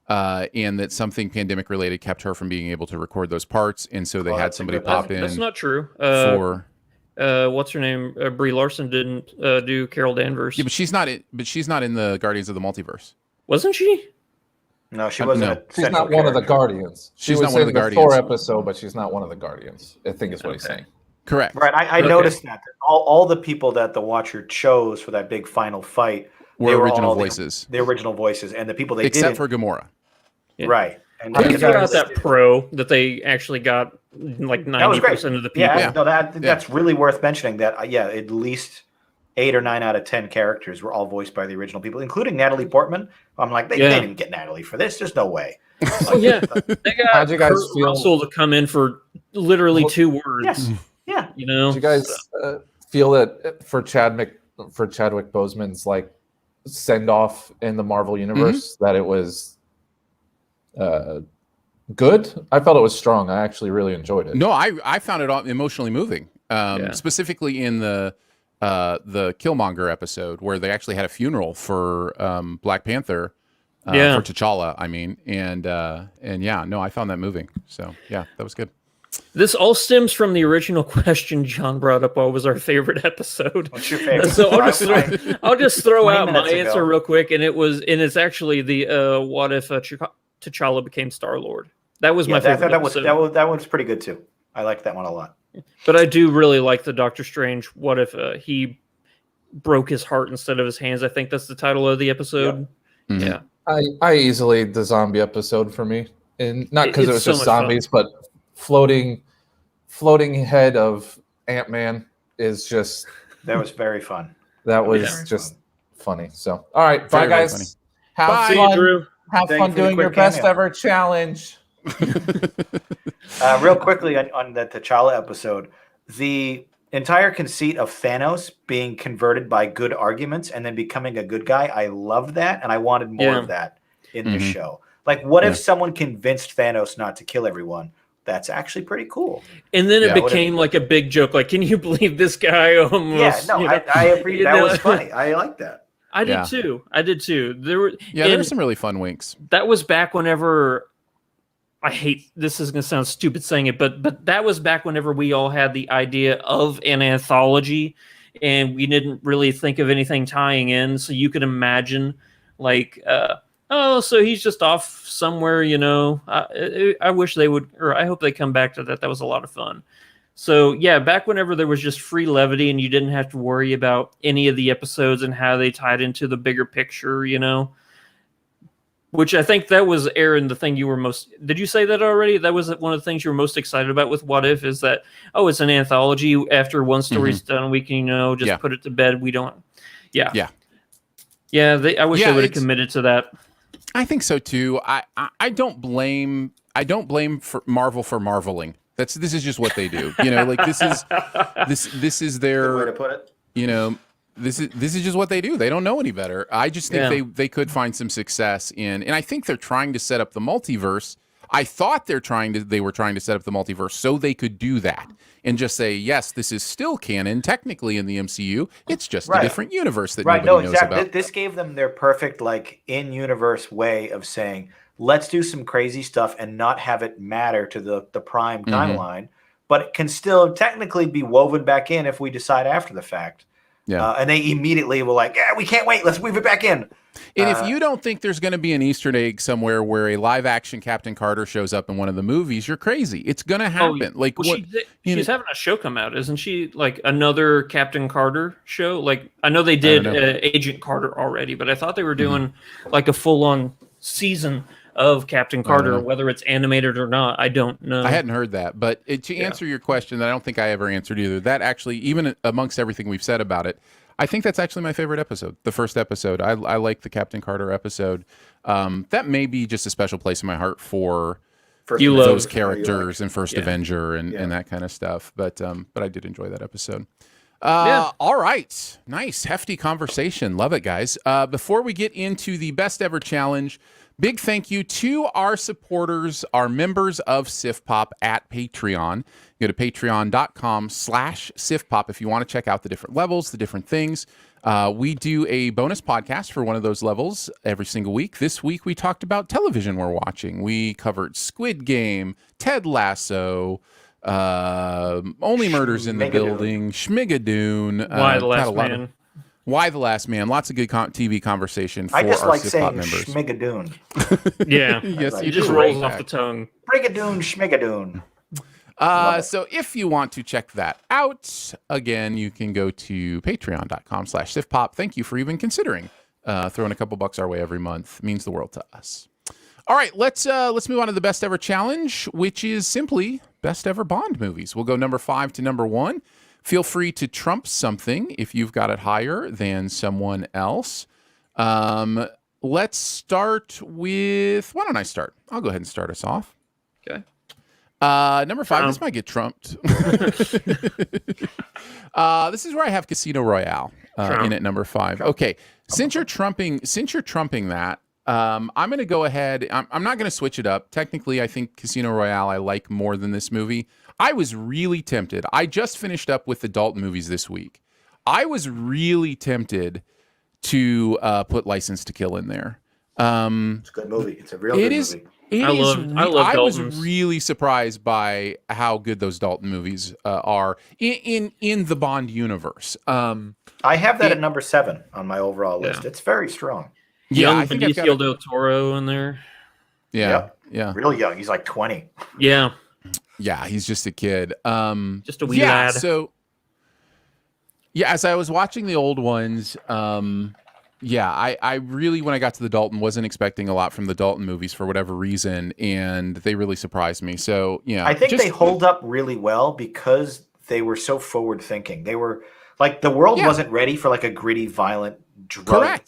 And that something pandemic related kept her from being able to record those parts, and so they had that's a somebody good- pop in That's not true. for. What's her name? Brie Larson didn't do Carol Danvers. Yeah, but she's not. She's not in the Guardians of the Multiverse. Wasn't she? No, she wasn't. no. A she's central not one of the character. Guardians. She She's was not one of in the Thor Guardians. episode, but she's not one of the Guardians. I think is what he's Okay. saying. Correct. Right, I Okay. noticed that all the people that the Watcher chose for that big final fight Were they original all voices, the original voices, and the people they except didn't. for Gamora. Yeah. Right, and I I think forgot that's- that pro that they actually got like That was great. 90% of the people. Yeah, Yeah. no, that's really worth mentioning. That at least 8 or 9 out of 10 characters were all voiced by the original people, including Natalie Portman. I'm like, they didn't get Natalie for this. There's no way. Oh yeah, they got How'd you guys Kurt feel- Russell to come in for literally 2 words. Yes, yeah. You know, Did you guys feel that for Chadwick Boseman's like send off in the Marvel universe that it was good? I felt it was strong. I actually really enjoyed it. No, I found it all emotionally moving. Yeah. Specifically in the Killmonger episode where they actually had a funeral for Black Panther. For T'Challa, I mean, and yeah, no, I found that moving. So yeah, that was good. this all stems from the original question John brought up. What was our favorite episode? What's your favorite? So I'll just throw 20 out my minutes ago. answer real quick, and it's actually the what if T'Challa became Star-Lord. That was my I favorite thought episode. that was pretty good too. I liked that one a lot. But I do really like the Doctor Strange. What if he broke his heart instead of his hands? I think that's the title of the episode. Mhm. Yeah. I easily the zombie episode for me, and not because it It's was so just much fun. zombies, but floating head of Ant-Man is just That was very fun. that was Very just funny. So all right, bye Very, very guys. funny. Have Bye. See you, fun. Drew. Have Thank you fun for the doing your quick best cameo. ever challenge. Real quickly on the T'Challa episode, the entire conceit of Thanos being converted by good arguments and then becoming a good guy, I loved that, and I wanted more Yeah. of that in this Mhm. show. Like, what Yeah. if someone convinced Thanos not to kill everyone? That's actually pretty cool. And then it Yeah. became like a big joke. Like, can you believe this guy almost? Yeah, no, you know, I agree. you That know? was funny. I like that. I did Yeah. too. I did too. There were Yeah, there were and some really fun winks. that was back whenever I hate this is gonna sound stupid saying it, but that was back whenever we all had the idea of an anthology and we didn't really think of anything tying in. So you could imagine like oh, so he's just off somewhere, you know. I wish they would, or I hope they come back to that. That was a lot of fun. So yeah, back whenever there was just free levity and you didn't have to worry about any of the episodes and how they tied into the bigger picture, you know. Which I think that was, Aaron, the thing you were most... Did you say that already? That was one of the things you were most excited about with What If, is that, oh, it's an anthology. After one story's done, we can, you know, just put it to bed. We don't... Yeah. Yeah. Yeah, I wish they would have it's- committed to that. I think so too. I don't blame for Marvel for marveling. This is just what they do. You know, like this is Good way their, to put it. you know, this is just what they do. They don't know any better. I just think Yeah. they could find some success in, and I think they're trying to set up the multiverse. I thought they were trying to set up the multiverse so they could do that and just say, yes, this is still canon technically in the MCU. It's just a Right. different universe that Right, nobody no, knows exactly. about. This gave them their perfect, like, in-universe way of saying, let's do some crazy stuff and not have it matter to the prime timeline, but it can still technically be woven back in if we decide after the fact. Yeah. And they immediately were like, yeah, we can't wait. Let's weave it back in. And if you don't think there's going to be an Easter egg somewhere where a live action Captain Carter shows up in one of the movies, you're crazy. It's going to happen. Well, she's having a show come out, isn't she? Like another Captain Carter show. Like I know they did Agent Carter already, but I thought they were doing like a full-on season of Captain Carter, whether it's animated or not. I don't know. I hadn't heard that, but to answer your question, that I don't think I ever answered either. That actually, even amongst everything we've said about it, I think that's actually my favorite episode, the first episode. I like the Captain Carter episode. That may be just a special place in my heart for those characters and First Avenger and that kind of stuff. But I did enjoy that episode. All right. Nice, hefty conversation. Love it, guys. Before we get into the best ever challenge, big thank you to our supporters, our members of SiftPop at Patreon. Go to patreon.com/SiftPop if you want to check out the different levels, the different things. We do a bonus podcast for one of those levels every single week. This week we talked about television we're watching. We covered Squid Game, Ted Lasso, Only Murders in the Building, Schmigadoon. Why the Last Man? Why the Last Man? Lots of good TV conversation for I just our like SiftPop saying members. Schmigadoon. Yeah. Yes, Like, you It just do. rolls off the tongue. Brigadoon, Schmigadoon. So if you want to check that out, again, you can go to patreon.com/SiftPop. Thank you for even considering throwing a couple bucks our way every month. It means the world to us. All right, let's move on to the best ever challenge, which is simply best ever Bond movies. We'll go number 5 to number 1. Feel free to trump something if you've got it higher than someone else. Let's start with, why don't I start? I'll go ahead and start us off. Okay. Number 5, this might get trumped. This is where I have Casino Royale in at number 5. Okay, since you're trumping that, I'm going to go ahead. I'm not going to switch it up. Technically, I think Casino Royale I like more than this movie. I was really tempted. I just finished up with the Dalton movies this week. I was really tempted to put License to Kill in there. It's a good movie. It's a real good movie. I love I was Dalton's. really surprised by how good those Dalton movies are in the Bond universe. I have that at number 7 on my overall list. It's very strong. Yeah, Young I think I've got Benicio del Toro in there. yeah. Real young. He's like 20. Yeah. Yeah, he's just a kid. Just a wee lad. So as I was watching the old ones, I really, when I got to the Dalton, wasn't expecting a lot from the Dalton movies for whatever reason, and they really surprised me. So, I think they hold up really well because they were so forward thinking. They were like, the world wasn't ready for like a gritty, violent, drug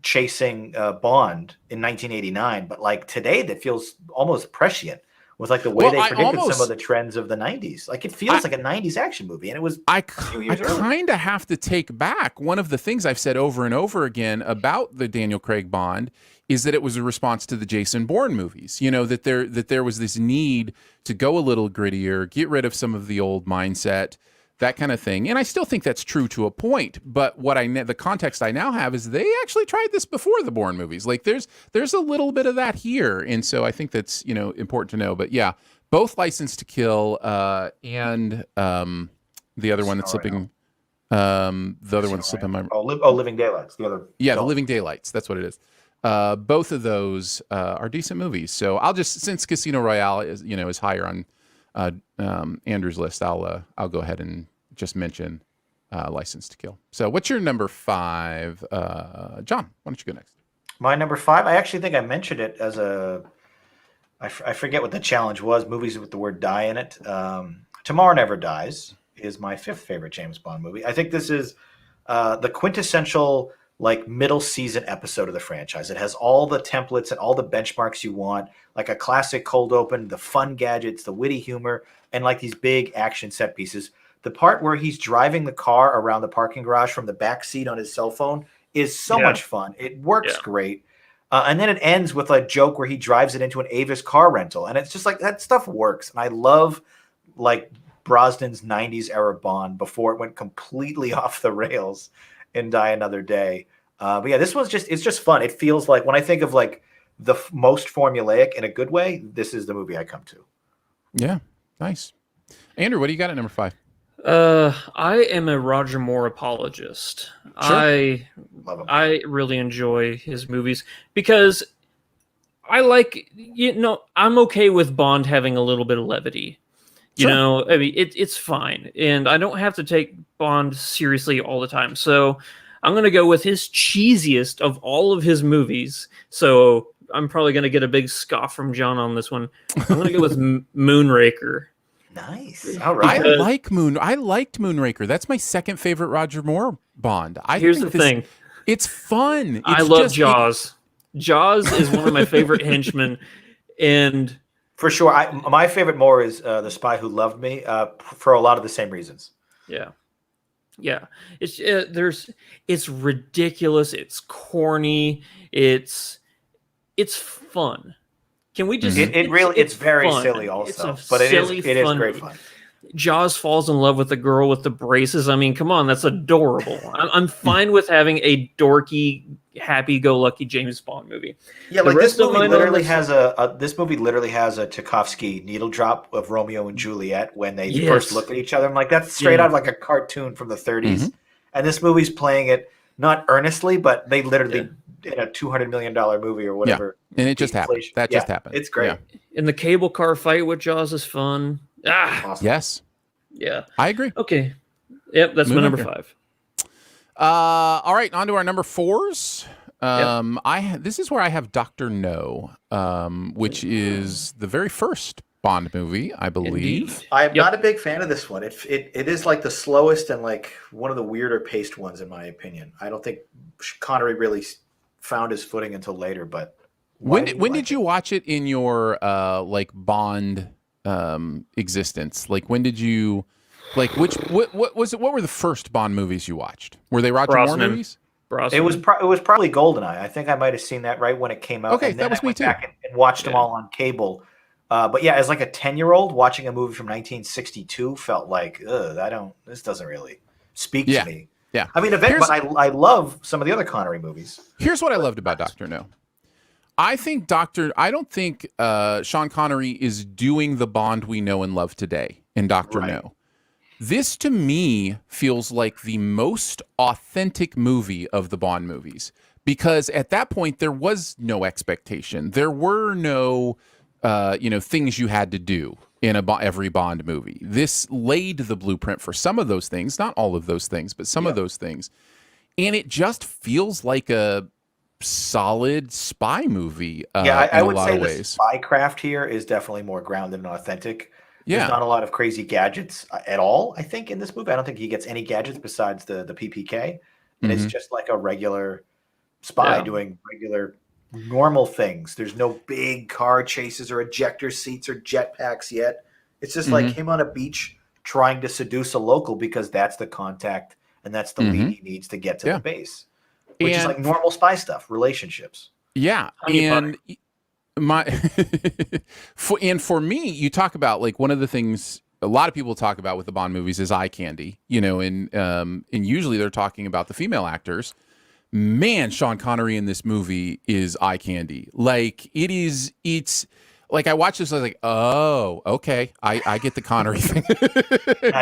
chasing Bond in 1989, but like today that feels almost prescient with like the way they predicted some of the trends of the 90s. Like it feels like a 90s action movie, and it was I kind of have to take back one of the things I've said over and over again about the Daniel Craig Bond is that it was a response to the Jason Bourne movies. You know, that there was this need to go a little grittier, get rid of some of the old mindset, that kind of thing. And I still think that's true to a point. But the context I now have is they actually tried this before the Bourne movies. Like there's a little bit of that here. And so I think that's, important to know. But yeah, both License to Kill and the other one that's slipping. The other one that's slipping my. Living Daylights. The other. Yeah, The Living Daylights. That's what it is. Both of those are decent movies. So I'll just, since Casino Royale is higher on Andrew's list, I'll go ahead and just mention License to Kill. So what's your number 5? John, why don't you go next? My number 5, I actually think I mentioned it as I forget what the challenge was, movies with the word die in it. Tomorrow Never Dies is my 5th favorite James Bond movie. I think this is the quintessential like middle season episode of the franchise. It has all the templates and all the benchmarks you want, like a classic cold open, the fun gadgets, the witty humor, and like these big action set pieces. The part where he's driving the car around the parking garage from the back seat on his cell phone is so much fun. It works great. And then it ends with a joke where he drives it into an Avis car rental. And it's just like, that stuff works. And I love like Brosnan's 90s era Bond before it went completely off the rails in Die Another Day. But yeah, this one's it's just fun. It feels like, when I think of like the most formulaic in a good way, this is the movie I come to. Yeah, nice. Andrew, what do you got at number 5? I am a Roger Moore apologist. Sure. Love him. I really enjoy his movies because I like, I'm okay with Bond having a little bit of levity. Sure. I mean, it's fine, and I don't have to take Bond seriously all the time. So I'm gonna go with his cheesiest of all of his movies. So I'm probably gonna get a big scoff from John on this one. I'm gonna go with Moonraker. Nice. All I right. liked Moonraker. That's my second favorite Roger Moore Bond. Here's the thing. It's fun. I love Jaws. Jaws is one of my favorite henchmen, and For sure. My favorite more is The Spy Who Loved Me for a lot of the same reasons. yeah. It's ridiculous. It's corny. It's fun. Can we just? It's very fun. silly also, It's a but it is silly, great movie. fun. Jaws falls in love with the girl with the braces. I mean, come on, that's adorable. I'm fine with having a dorky, happy-go-lucky James Bond movie. Yeah, The like this rest of movie mine literally are- has this movie literally has a Tchaikovsky needle drop of Romeo and Juliet when they Yes. first look at each other. I'm like, that's straight Yeah. out of like a cartoon from the 30s. Mhm. And this movie's playing it not earnestly, but they literally in a $200 million movie or whatever. And it just happened. Inflation. That just happened. It's great. Yeah. And the cable car fight with Jaws is fun. Awesome. Yes, Yeah. I agree. Okay. Yep, that's my number Moonraker. 5. All right, on to our number 4s. This is where I have Dr. No, which is the very first Bond movie, I believe. Indeed. I'm Yep. not a big fan of this one. It is like the slowest and like one of the weirder paced ones in my opinion. I don't think Connery really found his footing until later. But When did you watch it in your like Bond existence? Like when did you what was it? What were the first Bond movies you watched? Were they Roger Moore Brosnan. movies? It was probably Goldeneye. I think I might have seen that right when it came out. Okay, and then that was I went me too. back and watched them all on cable. But yeah, as like a 10-year-old watching a movie from 1962 felt like, this doesn't really speak to me. Yeah. I mean, but I love some of the other Connery movies. Here's what I loved about Dr. No. I don't think Sean Connery is doing the Bond we know and love today in Dr. Right. No. This to me feels like the most authentic movie of the Bond movies because at that point there was no expectation. There were no things you had to do in every Bond movie. This laid the blueprint for some of those things, not all of those things, but some of those things. And it just feels like a solid spy movie I in would a lot say of the ways. spy craft here is definitely more grounded and authentic. Yeah. There's not a lot of crazy gadgets at all, I think, in this movie. I don't think he gets any gadgets besides the PPK. And it's just like a regular spy doing regular normal things. There's no big car chases or ejector seats or jetpacks yet. It's just like him on a beach trying to seduce a local because that's the contact and that's the lead he needs to get to the base. Which is like normal spy stuff, relationships. Yeah. And for me, you talk about like one of the things a lot of people talk about with the Bond movies is eye candy, and usually they're talking about the female actors. Man, Sean Connery in this movie is eye candy. Like it's like I watched this, I was like, oh, okay, I get the Connery thing.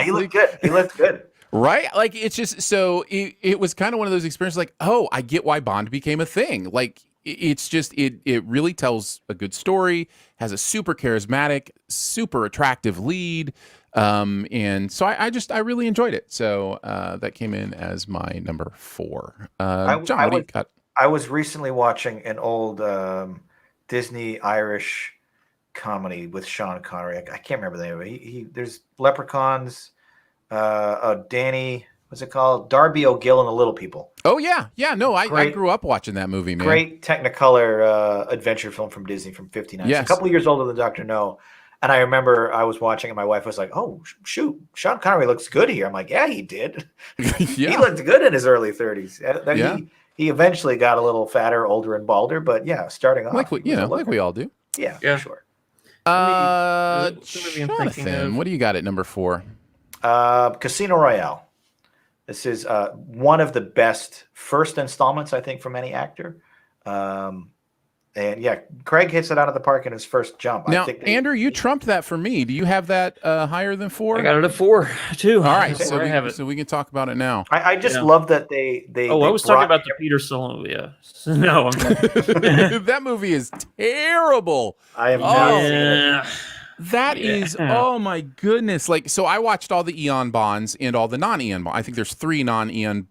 He looked good. He looked good. Right? Like it's just so it was kind of one of those experiences like, oh, I get why Bond became a thing. Like it's just it really tells a good story, has a super charismatic, super attractive lead. And so I really enjoyed it. So that came in as my number 4. John, what do you got? I was recently watching an old Disney Irish comedy with Sean Connery. I can't remember the name of it. There's leprechauns. Danny, what's it called? Darby O'Gill and the Little People. Oh yeah, no, I grew up watching that movie, man. Great Technicolor adventure film from Disney from '59. Yes. It's a couple years older than Dr. No. And I remember I was watching and my wife was like, "Oh shoot, Sean Connery looks good here." I'm like, "Yeah, he did. He looked good in his early 30s." Then he eventually got a little fatter, older, and balder. But yeah, starting off, like we all do. Yeah, Yeah. for sure. Jonathan, what do you got at number 4? Casino Royale. This is one of the best first installments, I think, from any actor. And yeah, Craig hits it out of the park in his first jump. Now, I think Andrew, you trumped that for me. Do you have that higher than 4? I got it at 4 too. All right, That's so where I have it. we can talk about it now. I just Yeah. love that they I was talking brought about the Peter Solo. Yeah. No, I'm That movie is terrible. I have not seen it. yeah. That is, oh my goodness. Like, so I watched all the Eon Bonds and all the non-Eon Bonds. I think there's 3 non-Eon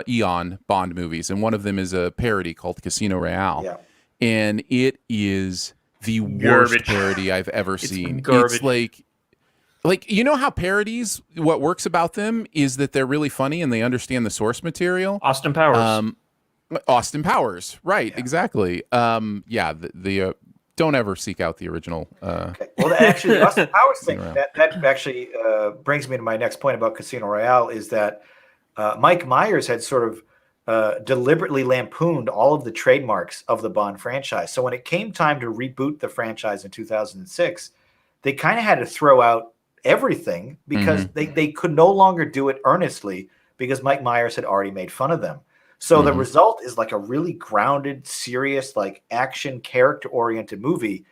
Eon Bond movies, and one of them is a parody called Casino Royale. Yeah. And it is the worst Garbage. parody I've ever seen. garbage. It's like, you know how parodies, what works about them is that they're really funny and they understand the source material. Austin Powers. Austin Powers, right? Exactly. The don't ever seek out the original. Okay. Well, actually, the Austin Powers thing that actually brings me to my next point about Casino Royale is that Mike Myers had sort of deliberately lampooned all of the trademarks of the Bond franchise. So when it came time to reboot the franchise in 2006, they kind of had to throw out everything because they could no longer do it earnestly because Mike Myers had already made fun of them. So the result is like a really grounded, serious, like action, character-oriented movie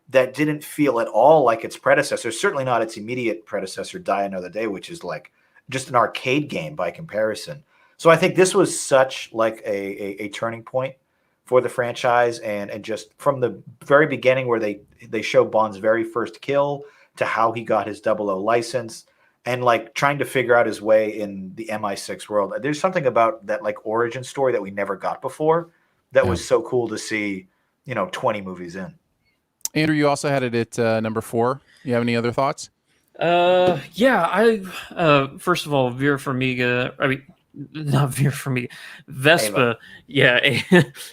that didn't feel at all like its predecessor. Certainly not its immediate predecessor, Die Another Day, which is like just an arcade game by comparison. So I think this was such like a turning point for the franchise, and just from the very beginning where they show Bond's very first kill to how he got his 00 license. And like trying to figure out his way in the MI6 world. There's something about that like origin story that we never got before that was so cool to see, 20 movies in. Andrew, you also had it at number 4. You have any other thoughts? I first of all, Vera Farmiga. I mean, not Vera Farmiga. Vespa. Yeah,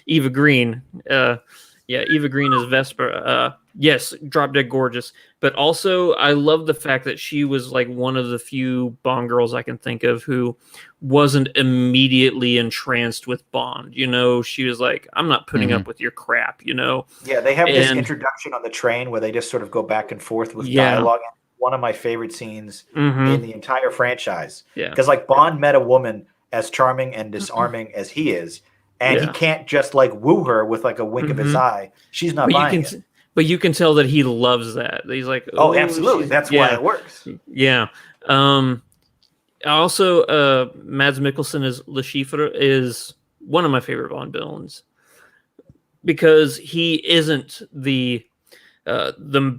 Eva Green. Eva Green is Vespa. Yes, drop dead gorgeous. But also, I love the fact that she was like one of the few Bond girls I can think of who wasn't immediately entranced with Bond. She was like, I'm not putting up with your crap, Yeah, they have this introduction on the train where they just sort of go back and forth with dialogue. One of my favorite scenes in the entire franchise. Yeah. Because like Bond met a woman as charming and disarming as he is. And he can't just like woo her with like a wink of his eye. She's not buying it. But you can tell that he loves that. He's like, oh, absolutely. That's why it works. Yeah. Also, Mads Mikkelsen as Le Chiffre is one of my favorite Bond villains because he isn't the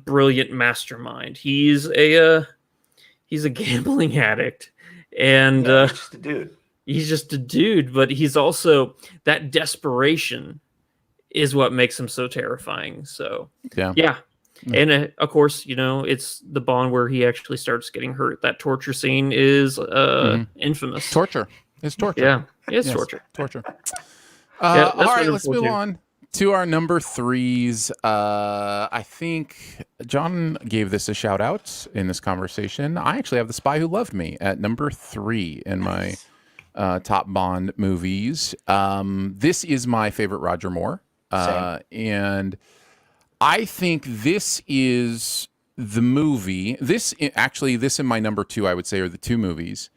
brilliant mastermind. He's a gambling addict, and he's just a dude. He's just a dude, but he's also that desperation is what makes him so terrifying. So yeah. And of course, it's the Bond where he actually starts getting hurt. That torture scene is infamous. Torture. It's torture. Yeah, it's torture. Torture. All right, let's move on to our number 3s. I think John gave this a shout out in this conversation. I actually have The Spy Who Loved Me at number 3 in my top Bond movies. This is my favorite Roger Moore. And I think this is the movie. This in my number 2, I would say, are the 2 movies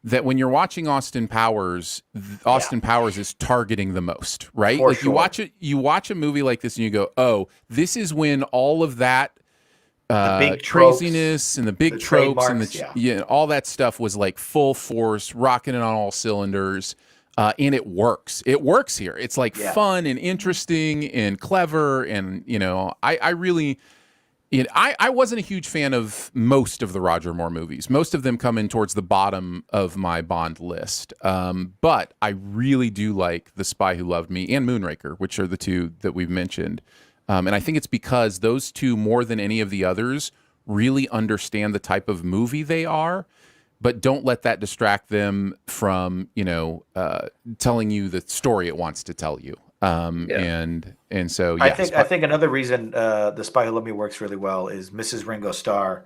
that when you're watching Austin Powers is targeting the most, right? For like sure. you watch a movie like this and you go, oh, this is when all of that the big tropes, craziness and the big tropes and all that stuff was like full force, rocking it on all cylinders. And it works. It works here. It's like fun and interesting and clever. And, I really, I wasn't a huge fan of most of the Roger Moore movies. Most of them come in towards the bottom of my Bond list. But I really do like The Spy Who Loved Me and Moonraker, which are the 2 that we've mentioned. And I think it's because those 2, more than any of the others, really understand the type of movie they are, but don't let that distract them from, telling you the story it wants to tell you. And so, I think another reason The Spy Who Loved Me works really well is Mrs. Ringo Starr,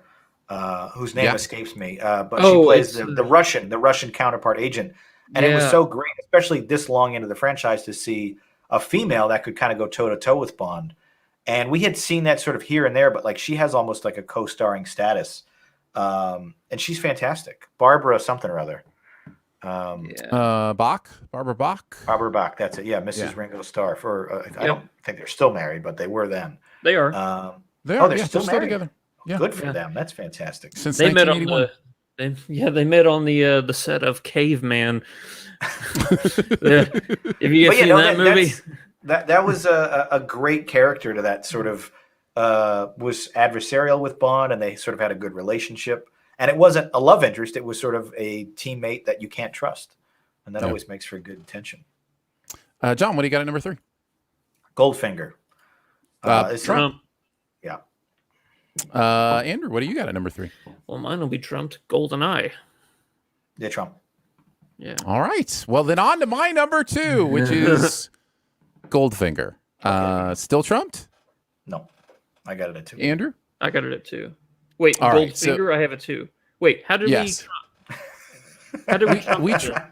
whose name escapes me, but she plays the Russian counterpart agent. And it was so great, especially this long into the franchise, to see a female that could kind of go toe to toe with Bond. And we had seen that sort of here and there, but like she has almost like a co-starring status. And she's fantastic. Barbara something or other. Barbara Bach. Barbara Bach, that's it. Yeah, Mrs. Ringo Starr. I don't think they're still married, but they were then. They are. They're still married together. Yeah. Good for them. That's fantastic. Since They met 1981. they met on the set of Caveman. If you guys seen that movie, that was a great character to that sort of was adversarial with Bond, and they sort of had a good relationship. And it wasn't a love interest; it was sort of a teammate that you can't trust, and that always makes for good tension. John, what do you got at number 3? Goldfinger. Trump. Yeah. Andrew, what do you got at number 3? Well, mine will be trumped. Goldeneye. Yeah, Trump. Yeah. All right. Well, then on to my number 2, which is Goldfinger. Still trumped? No, I got it at 2. Andrew? I got it at 2. Wait, All right, Goldfinger, I have a 2. Wait, how did we trump? How did we trump?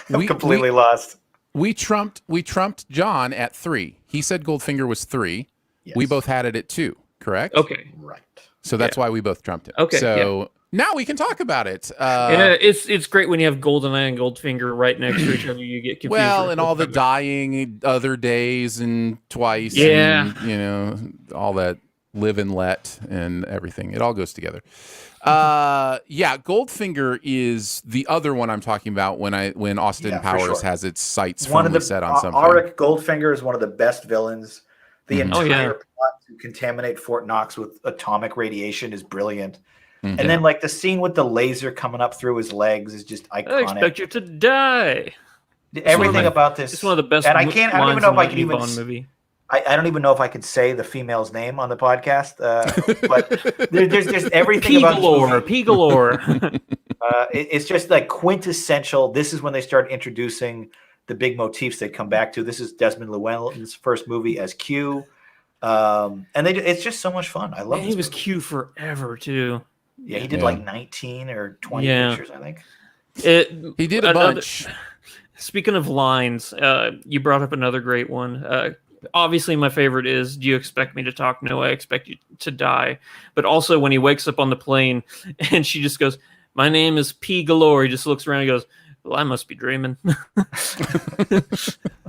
I'm completely lost. We trumped John at 3. He said Goldfinger was 3. Yes. We both had it at 2, correct? Okay. Right. So that's why we both trumped it. Okay. So now we can talk about it. It's great when you have Goldeneye and Goldfinger right next to each other. You get confused. Well, and all the dying other days and twice. Yeah. And, all that live and let and everything. It all goes together. Goldfinger is the other one I'm talking about when Austin Powers has its sights firmly set on something. Auric Goldfinger is one of the best villains. The entire plot to contaminate Fort Knox with atomic radiation is brilliant. And then like the scene with the laser coming up through his legs is just iconic. I expect you to die. Everything about this. It's one of the best. And I don't even know if I can even. Movie. I don't even know if I could say the female's name on the podcast, but there's just everything about P galore. It's just like quintessential. This is when they start introducing the big motifs they come back to. This is Desmond Llewellyn's first movie as Q, and it's just so much fun. I love. He was Q forever too. Yeah, he did like 19 or 20 pictures, I think. He did a bunch. Speaking of lines, you brought up another great one. Obviously, my favorite is, "Do you expect me to talk? No, I expect you to die." But also, when he wakes up on the plane and she just goes, "My name is P Galore," he just looks around and goes, "Well, I must be dreaming."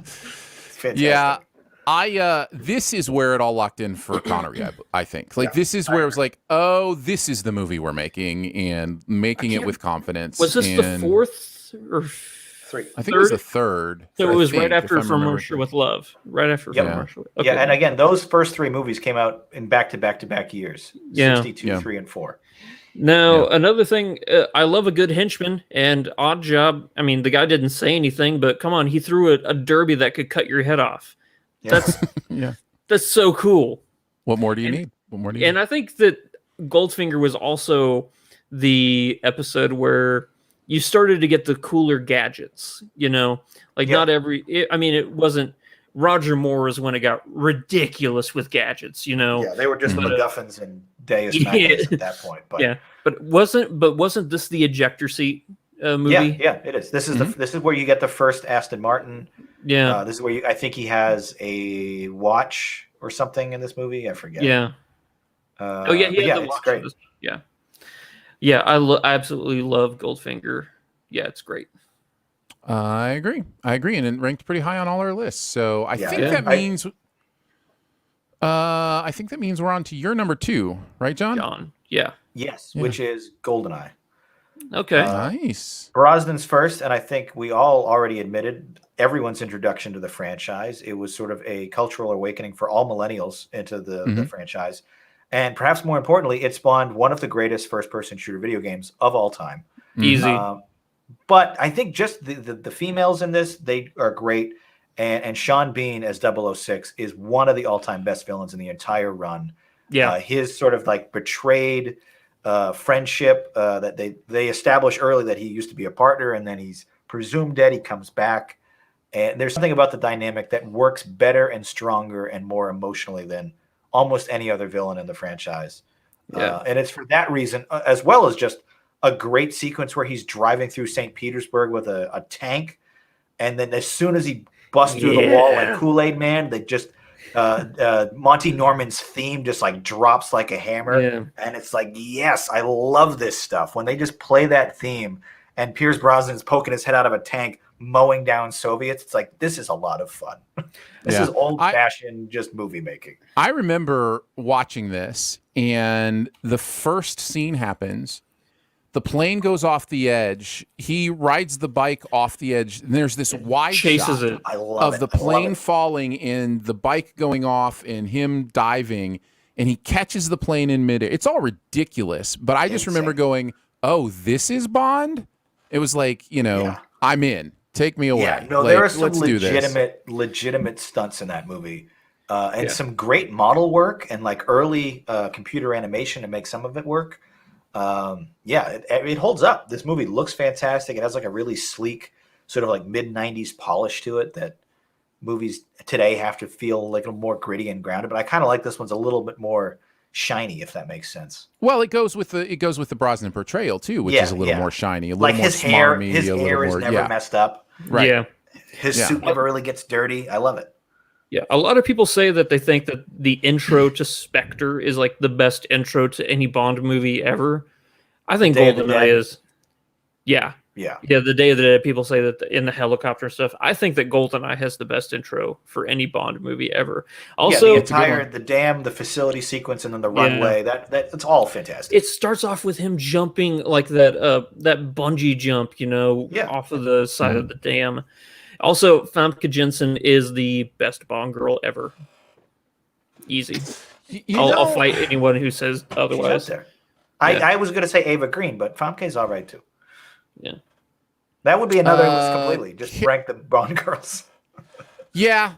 Fantastic. Yeah, this is where it all locked in for Connery. I think this is where it was like, oh, this is the movie we're making and making it with confidence. Was this the fourth or? I think it was the third. So it was right after From Russia with Love. Right after From Russia. Okay. Yeah, and again, those first 3 movies came out in back-to-back years. 62, 3, and 4. Now, another thing, I love a good henchman, and Odd Job, I mean, the guy didn't say anything, but come on, he threw a derby that could cut your head off. Yeah. That's so cool. What more do you need? What more do you need? And I think that Goldfinger was also the episode where you started to get the cooler gadgets, not every, it wasn't Roger Moore is when it got ridiculous with gadgets, Yeah, they were just MacGuffins and Deus Machina at that point. But but wasn't this the ejector seat movie? Yeah, it is. This is this is where you get the first Aston Martin. Yeah, this is where I think he has a watch or something in this movie. I forget. Yeah. It's great. Yeah, I absolutely love Goldfinger. Yeah, it's great. I agree, and it ranked pretty high on all our lists. So I think that means, we're on to your number 2, right, John? Yes, which is Goldeneye. Okay, nice. Brosnan's first, and I think we all already admitted everyone's introduction to the franchise. It was sort of a cultural awakening for all millennials into the franchise. And perhaps more importantly, it spawned one of the greatest first-person shooter video games of all time. Easy. But I think just the females in this, they are great. And Sean Bean as 006 is one of the all-time best villains in the entire run. Yeah. His sort of like betrayed friendship that they establish early that he used to be a partner, and then he's presumed dead. He comes back. And there's something about the dynamic that works better and stronger and more emotionally than almost any other villain in the franchise. And it's for that reason, as well as just a great sequence where he's driving through St. Petersburg with a tank. And then as soon as he busts through the wall like Kool-Aid Man, they just Monty Norman's theme just like drops like a hammer. And it's like, yes, I love this stuff. When they just play that theme and Pierce Brosnan's poking his head out of a tank, mowing down Soviets. It's like, this is a lot of fun. This is old-fashioned just movie making. I remember watching this, and the first scene happens. The plane goes off the edge. He rides the bike off the edge, and there's this wide Chases shot it. I love of the plane falling and the bike going off and him diving, and he catches the plane in midair. It's all ridiculous, but I just remember going, "Oh, this is Bond." It was like, I'm in. Take me away. Yeah, no, there are some legitimate stunts in that movie, and some great model work and like early computer animation to make some of it work. It holds up. This movie looks fantastic. It has like a really sleek, sort of like mid-90s polish to it that movies today have to feel like a more gritty and grounded. But I kind of like this one's a little bit more shiny, if that makes sense. Well, it goes with the Brosnan portrayal too, which is a little more shiny, a little like more his hair. smarmy, His a little hair is more, never messed up. Right. Yeah. His suit never really gets dirty. I love it. Yeah, a lot of people say that they think that the intro to Spectre is like the best intro to any Bond movie ever. I think Goldeneye is. Yeah. The Day of the Dead. People say that in the helicopter and stuff. I think that Goldeneye has the best intro for any Bond movie ever. Also, the dam, the facility sequence, and then the runway. That it's all fantastic. It starts off with him jumping like that bungee jump, off of the side of the dam. Also, Famke Janssen is the best Bond girl ever. Easy. I'll fight anyone who says otherwise. I was going to say Ava Green, but Famke's all right too. Yeah, that would be another list completely. Just rank the Bond girls. Yeah,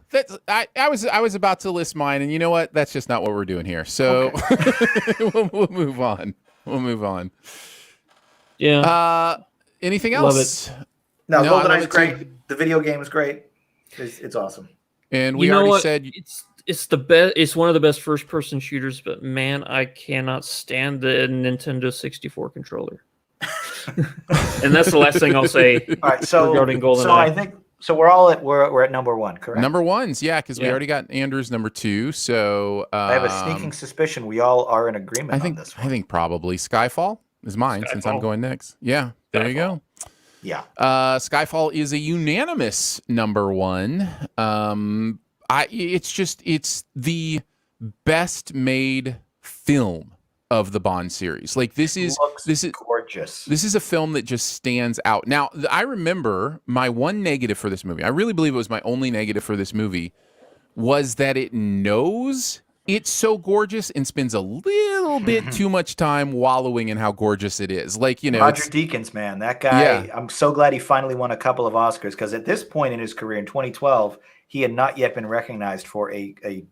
I was about to list mine, and you know what? That's just not what we're doing here. So we'll move on. Yeah. Anything else? Love it. No, GoldenEye's great. Too. The video game is great. It's awesome. And we already said it's the best. It's one of the best first-person shooters. But man, I cannot stand the Nintendo 64 controller. And that's the last thing I'll say. All right, regarding GoldenEye. So I think we're at number one, correct? Number ones, because we already got Andrew's number two. So I have a sneaking suspicion we all are in agreement on this one. I think probably Skyfall is mine since I'm going next. Yeah, there you go. Yeah. Skyfall is a unanimous number one. It's the best made film of the Bond series. Like this is gorgeous. This is a film that just stands out. Now, I remember my one negative for this movie. I really believe it was my only negative for this movie was that it knows it's so gorgeous and spends a little bit too much time wallowing in how gorgeous it is. Like, Roger Deakins, man, that guy, I'm so glad he finally won a couple of Oscars because at this point in his career in 2012, he had not yet been recognized for a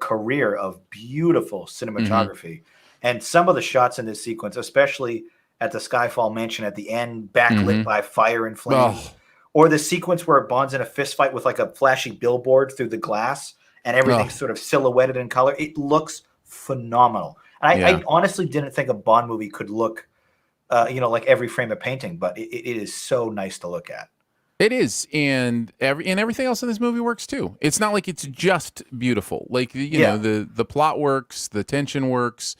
career of beautiful cinematography. And some of the shots in this sequence, especially at the Skyfall mansion at the end, backlit by fire and flames, or the sequence where Bond's in a fist fight with like a flashy billboard through the glass and everything's sort of silhouetted in color. It looks phenomenal. And I honestly didn't think a Bond movie could look, like every frame of painting, but it is so nice to look at. It is, and everything else in this movie works too. It's not like it's just beautiful. Like the plot works, the tension works.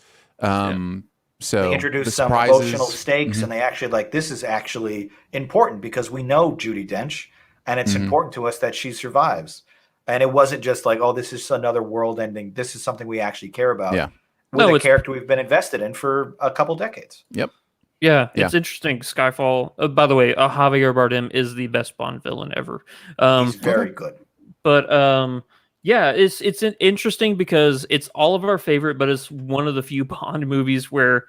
So they introduce some emotional stakes, and they actually this is actually important because we know Judi Dench, and it's important to us that she survives. And it wasn't just like, oh, this is another world ending. This is something we actually care about. Yeah, with a character we've been invested in for a couple decades. Yep. Yeah, it's interesting. Skyfall. By the way, Javier Bardem is the best Bond villain ever. He's very good. But it's interesting because it's all of our favorite, but it's one of the few Bond movies where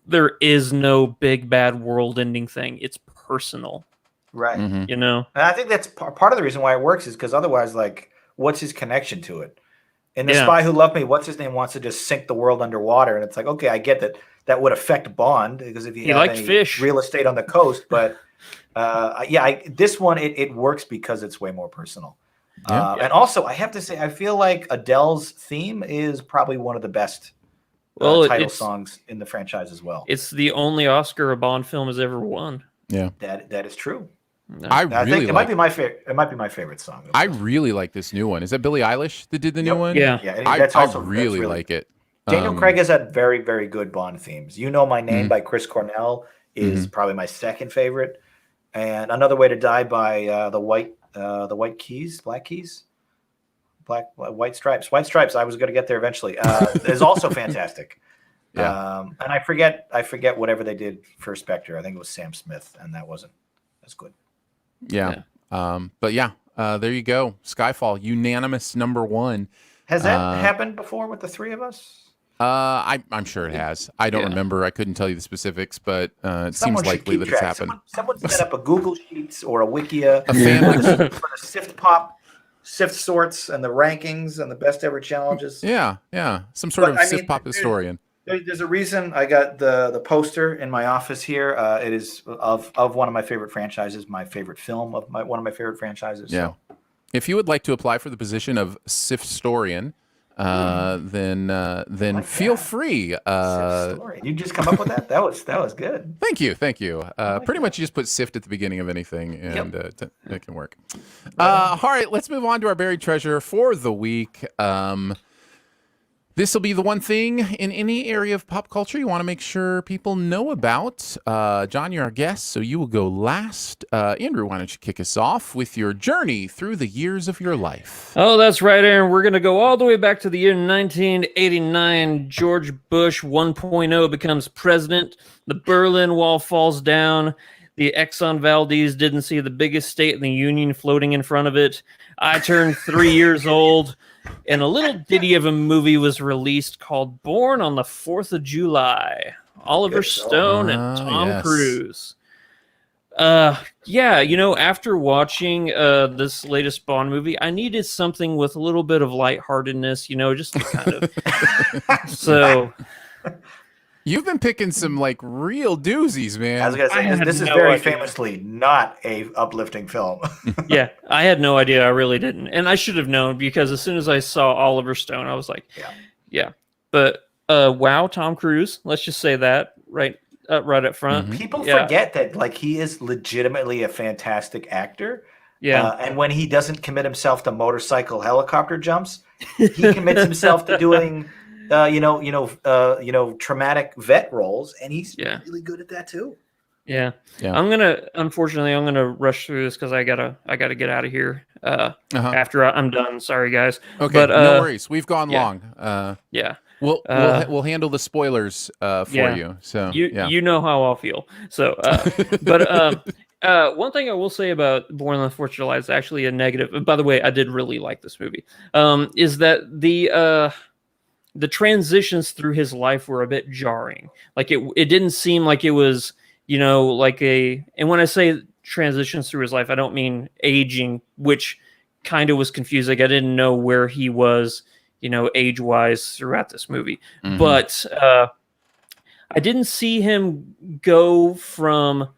there is no big bad world-ending thing. It's personal, right? And I think that's part of the reason why it works is because otherwise, what's his connection to it? In The Spy Who Loved Me, what's his name wants to just sink the world underwater, and it's like, okay, I get that would affect Bond because if he liked fish, real estate on the coast, but this one it works because it's way more personal. And also, I have to say, I feel like Adele's theme is probably one of the best title songs in the franchise as well. It's the only Oscar a Bond film has ever won. Yeah, that is true. No. I think it might be my favorite. It might be my favorite song. I really like this new one. Is that Billie Eilish that did the new one? Yeah. I really like it. Daniel Craig has had very, very good Bond themes. You Know My Name by Chris Cornell is probably my second favorite. And Another Way to Die by the White Keys, White Stripes. I was going to get there eventually. Is also fantastic. Yeah. And I forget whatever they did for Spectre. I think it was Sam Smith, and that wasn't as good. Yeah. But yeah, there you go. Skyfall, unanimous number one. Has that happened before with the three of us? I'm sure it has. I don't remember. I couldn't tell you the specifics, but it seems likely that it's happened. Someone set up a Google Sheets or a Wikia A fan for the SiftPop, Sift sorts, and the rankings and the best ever challenges. Yeah. Some sort of SiftPop historian. There's a reason I got the poster in my office here. It is of one of my favorite franchises, my favorite film of one of my favorite franchises. Yeah. So. If you would like to apply for the position of Siftorian, then feel free. You just come up with that? That was good. Thank you. Pretty much you just put Sift at the beginning of anything, and it can work. All right, let's move on to our buried treasure for the week. This will be the one thing in any area of pop culture you want to make sure people know about. John, you're our guest, so you will go last. Andrew, why don't you kick us off with your journey through the years of your life? Oh, that's right, Aaron. We're going to go all the way back to the year 1989. George Bush 1.0 becomes president. The Berlin Wall falls down. The Exxon Valdez didn't see the biggest state in the union floating in front of it. I turned 3 years old. And a little ditty of a movie was released called Born on the 4th of July. Oliver Stone and Tom Cruise. After watching this latest Bond movie, I needed something with a little bit of lightheartedness, just to kind of... So... You've been picking some real doozies, man. I was gonna say this is very famously not a uplifting film. Yeah, I had no idea. I really didn't, and I should have known because as soon as I saw Oliver Stone, I was like, yeah. But wow, Tom Cruise. Let's just say that right up front. People forget that he is legitimately a fantastic actor. Yeah, and when he doesn't commit himself to motorcycle helicopter jumps, he commits himself to doing. Traumatic vet roles, and he's really good at that too. Yeah. I'm gonna rush through this because I gotta get out of here after I'm done. Sorry, guys. Okay, but no worries. We've gone long. We'll handle the spoilers for you. So you know how I'll feel. So, one thing I will say about Born on the 4th of July is actually a negative. By the way, I did really like this movie. Is that the transitions through his life were a bit jarring. It didn't seem like it was, and when I say transitions through his life, I don't mean aging, which kind of was confusing. I didn't know where he was, age-wise throughout this movie. Mm-hmm. But I didn't see him go from,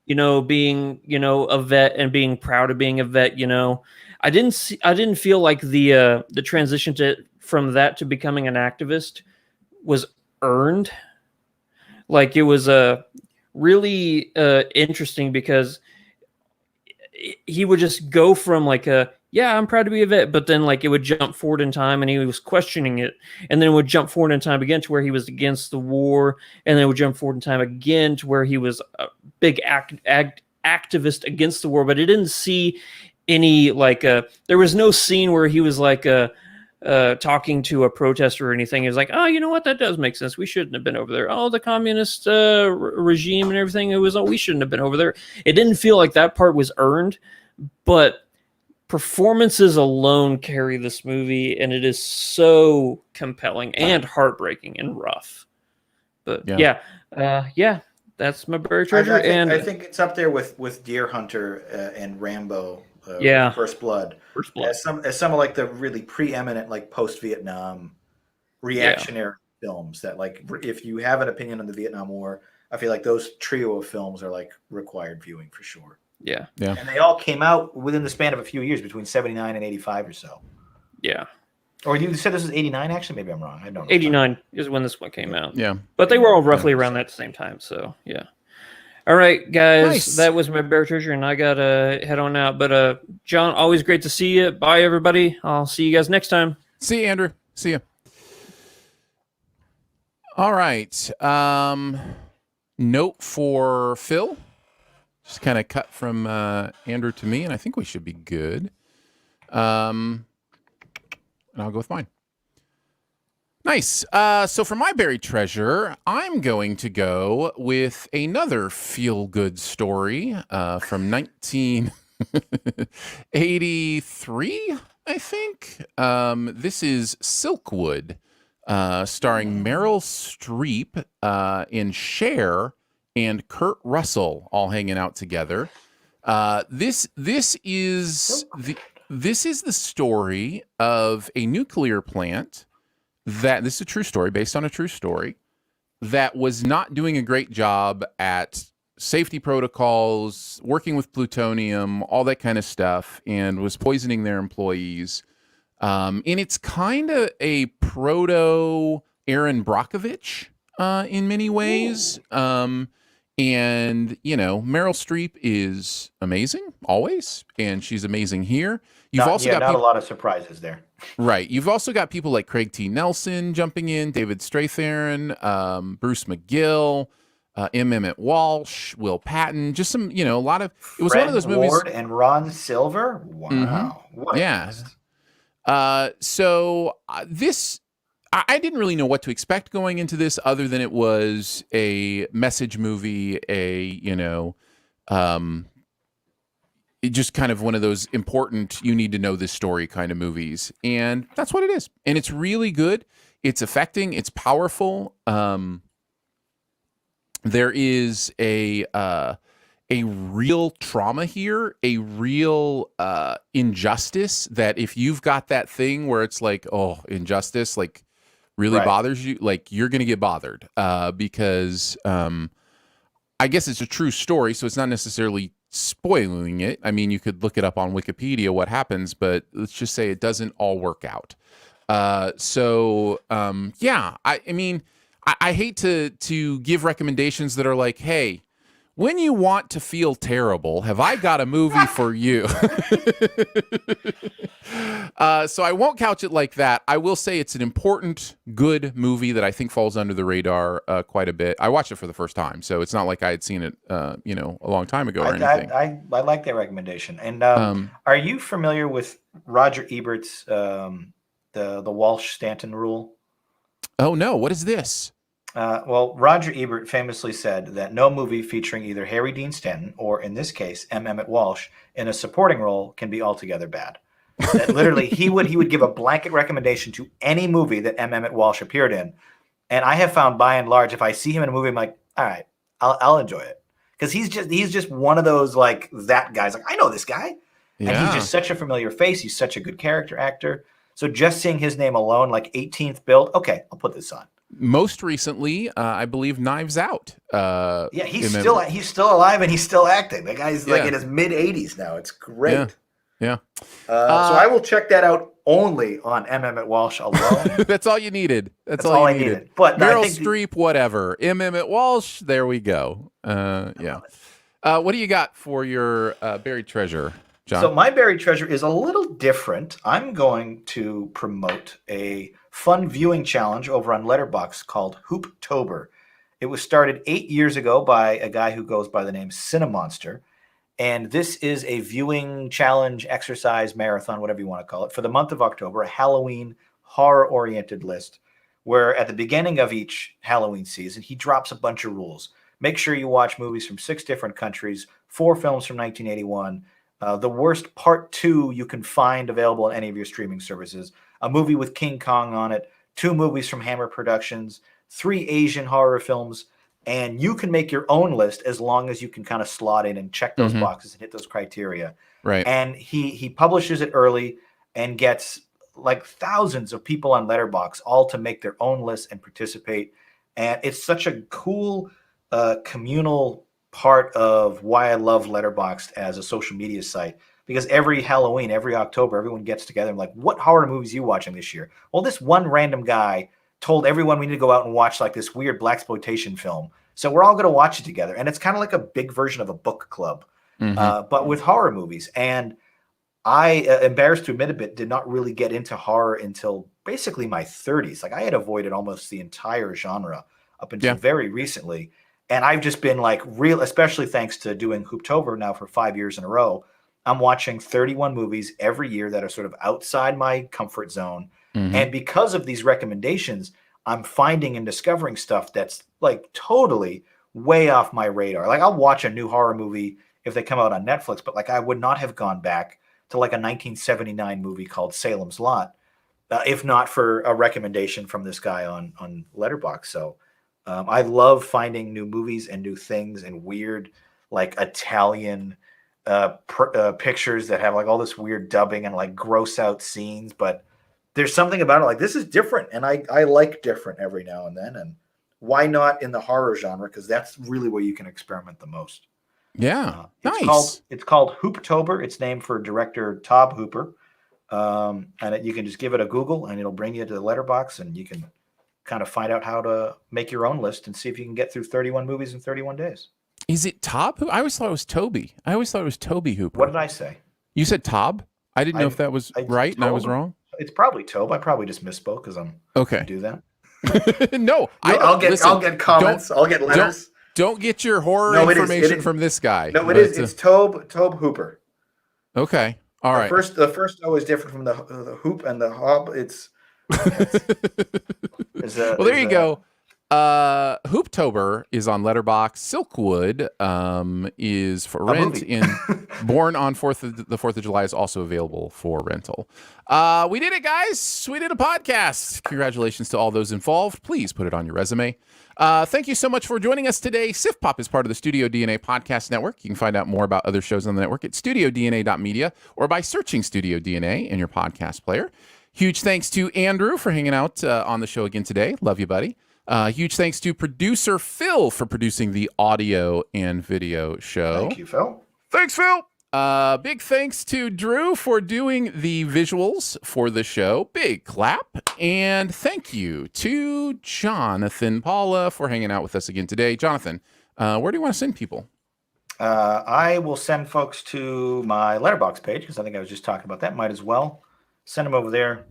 being, a vet and being proud of being a vet, I didn't feel like the transition from that to becoming an activist was earned. It was really interesting because he would just go from I'm proud to be a vet, but then it would jump forward in time and he was questioning it, and then it would jump forward in time again to where he was against the war, and then it would jump forward in time again to where he was a big activist against the war, but it didn't see any there was no scene where he was talking to a protester or anything. He was like, oh, you know what? That does make sense. We shouldn't have been over there. Oh, the communist regime and everything. We shouldn't have been over there. It didn't feel like that part was earned, but performances alone carry this movie, and it is so compelling and heartbreaking and rough. But that's my buried treasure. I think it's up there with Deer Hunter and Rambo. First Blood. As some of the really preeminent post-Vietnam reactionary films that if you have an opinion on the Vietnam War, I feel like those trio of films are required viewing for sure. Yeah. And they all came out within the span of a few years, between 79 and 85 or so. Yeah. Or you said this was 89 actually? Maybe I'm wrong. I don't know. 89 is when this one came out. Yeah. But they were all roughly around that same time, so yeah. All right, guys, nice. That was my buried treasure, and I got to head on out. But, John, always great to see you. Bye, everybody. I'll see you guys next time. See you, Andrew. See you. All right. note for Phil. Just kind of cut from Andrew to me, and I think we should be good. And I'll go with mine. Nice. So for my buried treasure, I'm going to go with another feel-good story from 1983, I think. This is Silkwood, starring Meryl Streep in Cher and Kurt Russell all hanging out together. This is the story of a nuclear plant this is a true story based on a true story that was not doing a great job at safety protocols, working with plutonium, all that kind of stuff, and was poisoning their employees. And it's kind of a proto Aaron Brockovich in many ways. And, Meryl Streep is amazing, always, and she's amazing here. You've also got a lot of surprises there. Right. You've also got people like Craig T. Nelson jumping in, David Strathairn, Bruce McGill, M. Emmett Walsh, Will Patton, just some, a lot of, it was Fred one of those movies. Ward and Ron Silver. Wow. Mm-hmm. What a Yeah. cast. I didn't really know what to expect going into this other than it was a message movie, it just kind of one of those important, you need to know this story kind of movies. And that's what it is. And it's really good. It's affecting. It's powerful. There is a real trauma here, a real injustice that if you've got that thing where it's like, oh, injustice, like really bothers you, like you're going to get bothered because I guess it's a true story. So it's not necessarily spoiling it. I mean, you could look it up on Wikipedia what happens, but let's just say it doesn't all work out. I mean, I hate to give recommendations that are like, hey, when you want to feel terrible, have I got a movie for you? So I won't couch it like that. I will say it's an important, good movie that I think falls under the radar quite a bit. I watched it for the first time, so it's not like I had seen it, a long time ago or anything. I like that recommendation. And are you familiar with Roger Ebert's the Walsh-Stanton rule? Oh, no. What is this? Well, Roger Ebert famously said that no movie featuring either Harry Dean Stanton or, in this case, M. Emmett Walsh in a supporting role can be altogether bad. That literally, he would give a blanket recommendation to any movie that M. Emmett Walsh appeared in. And I have found, by and large, if I see him in a movie, I'm like, all right, I'll enjoy it, because he's just one of those like that guys. Like, I know this guy, and he's just such a familiar face. He's such a good character actor. So just seeing his name alone, like 18th build, okay, I'll put this on. Most recently, I believe Knives Out. He's still alive and he's still acting. The guy's like in his mid 80s now. It's great. Yeah. So I will check that out only on M. Emmett Walsh alone. That's all you needed. That's all I needed. But Meryl Streep, whatever. M. Emmett Walsh. There we go. What do you got for your buried treasure, John? So my buried treasure is a little different. I'm going to promote a fun viewing challenge over on Letterboxd called Hooptober. It was started 8 years ago by a guy who goes by the name Cinemonster. And this is a viewing challenge, exercise, marathon, whatever you want to call it, for the month of October, a Halloween horror-oriented list, where at the beginning of each Halloween season, he drops a bunch of rules. Make sure you watch movies from 6 different countries, 4 films from 1981, the worst part 2 you can find available on any of your streaming services, a movie with King Kong on it, 2 movies from Hammer Productions, 3 Asian horror films, and you can make your own list as long as you can kind of slot in and check those boxes and hit those criteria. Right. And he publishes it early and gets like thousands of people on Letterboxd all to make their own list and participate. And it's such a cool communal part of why I love Letterboxd as a social media site, because every Halloween, every October, everyone gets together and like, what horror movies are you watching this year? Well, this one random guy told everyone we need to go out and watch like this weird blaxploitation film. So we're all going to watch it together. And it's kind of like a big version of a book club, but with horror movies. And I, embarrassed to admit a bit, did not really get into horror until basically my 30s. Like I had avoided almost the entire genre up until very recently. And I've just been like especially thanks to doing Hooptober now for 5 years in a row. I'm watching 31 movies every year that are sort of outside my comfort zone. And because of these recommendations, I'm finding and discovering stuff that's like totally way off my radar. Like I'll watch a new horror movie if they come out on Netflix, but like I would not have gone back to like a 1979 movie called Salem's Lot if not for a recommendation from this guy on Letterboxd. So I love finding new movies and new things and weird like Italian pictures that have like all this weird dubbing and like gross out scenes, but there's something about it like this is different, and I like different every now and then. And why not in the horror genre? Because that's really where you can experiment the most. Yeah, nice. It's called Hooptober. It's named for director Tobe Hooper. And you can just give it a Google, and it'll bring you to the Letterboxd, and you can kind of find out how to make your own list and see if you can get through 31 movies in 31 days. Is it Tobe? I always thought it was Toby. I always thought it was Tobe Hooper. What did I say? You said Tobe? I didn't know if that was right and I was wrong. It's probably Tobe. I probably just misspoke because I'm okay. Do that. No, I'll get comments. I'll get letters. Don't get your horror information from this guy. No, it is. It's Tobe Hooper. Okay. All right. The first O is different from the hoop and the hob. Well, there you go. Hooptober is on Letterboxd. Silkwood is for rent. Born on the 4th of July is also available for rental. We did it, guys. We did a podcast. Congratulations to all those involved. Please put it on your resume. Thank you so much for joining us today. SiftPop is part of the Studio DNA podcast network. You can find out more about other shows on the network at studiodna.media or by searching Studio DNA in your podcast player. Huge thanks to Andrew for hanging out on the show again today. Love you, buddy. Huge thanks to producer Phil for producing the audio and video show. Thank you, Phil. Thanks, Phil. Big thanks to Drew for doing the visuals for the show. Big clap. And thank you to Jonathan Paula for hanging out with us again today. Jonathan, where do you want to send people? I will send folks to my Letterboxd page because I think I was just talking about that. Might as well send them over there.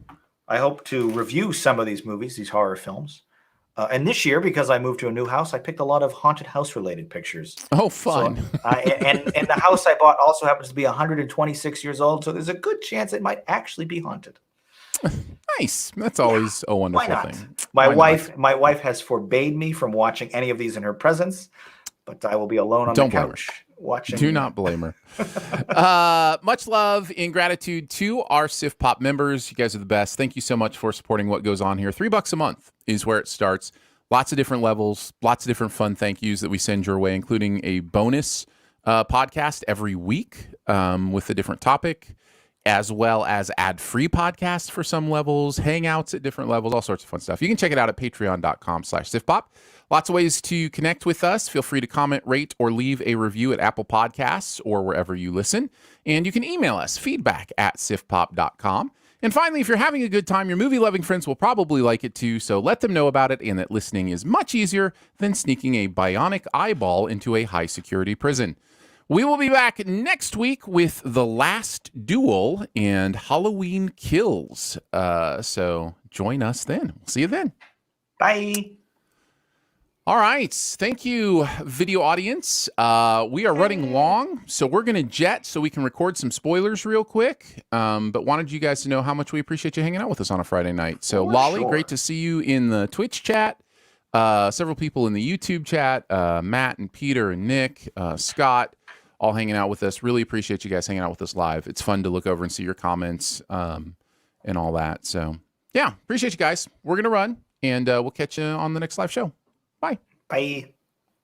I hope to review some of these movies, these horror films. And this year, because I moved to a new house, I picked a lot of haunted house-related pictures. Oh, fun. So, and the house I bought also happens to be 126 years old, so there's a good chance it might actually be haunted. Nice. That's always a wonderful thing. My wife has forbade me from watching any of these in her presence, but I will be alone on the couch watching. Do not blame her. Much love and gratitude to our SiftPop members. You guys are the best. Thank you so much for supporting what goes on here. $3 a month is where it starts. Lots of different levels, lots of different fun thank yous that we send your way, including a bonus podcast every week with a different topic, as well as ad-free podcasts for some levels, hangouts at different levels, all sorts of fun stuff. You can check it out at patreon.com/SiftPop. Lots of ways to connect with us. Feel free to comment, rate, or leave a review at Apple Podcasts or wherever you listen. And you can email us, feedback@siftpop.com. And finally, if you're having a good time, your movie-loving friends will probably like it too, so let them know about it and that listening is much easier than sneaking a bionic eyeball into a high-security prison. We will be back next week with The Last Duel and Halloween Kills. So join us then. We'll see you then. Bye. All right. Thank you, video audience. We are running long, so we're going to jet so we can record some spoilers real quick. But wanted you guys to know how much we appreciate you hanging out with us on a Friday night. So, Lolly, great to see you in the Twitch chat. Several people in the YouTube chat. Matt and Peter and Nick, Scott, all hanging out with us. Really appreciate you guys hanging out with us live. It's fun to look over and see your comments and all that. So, yeah, appreciate you guys. We're going to run, and we'll catch you on the next live show. Bye. Bye.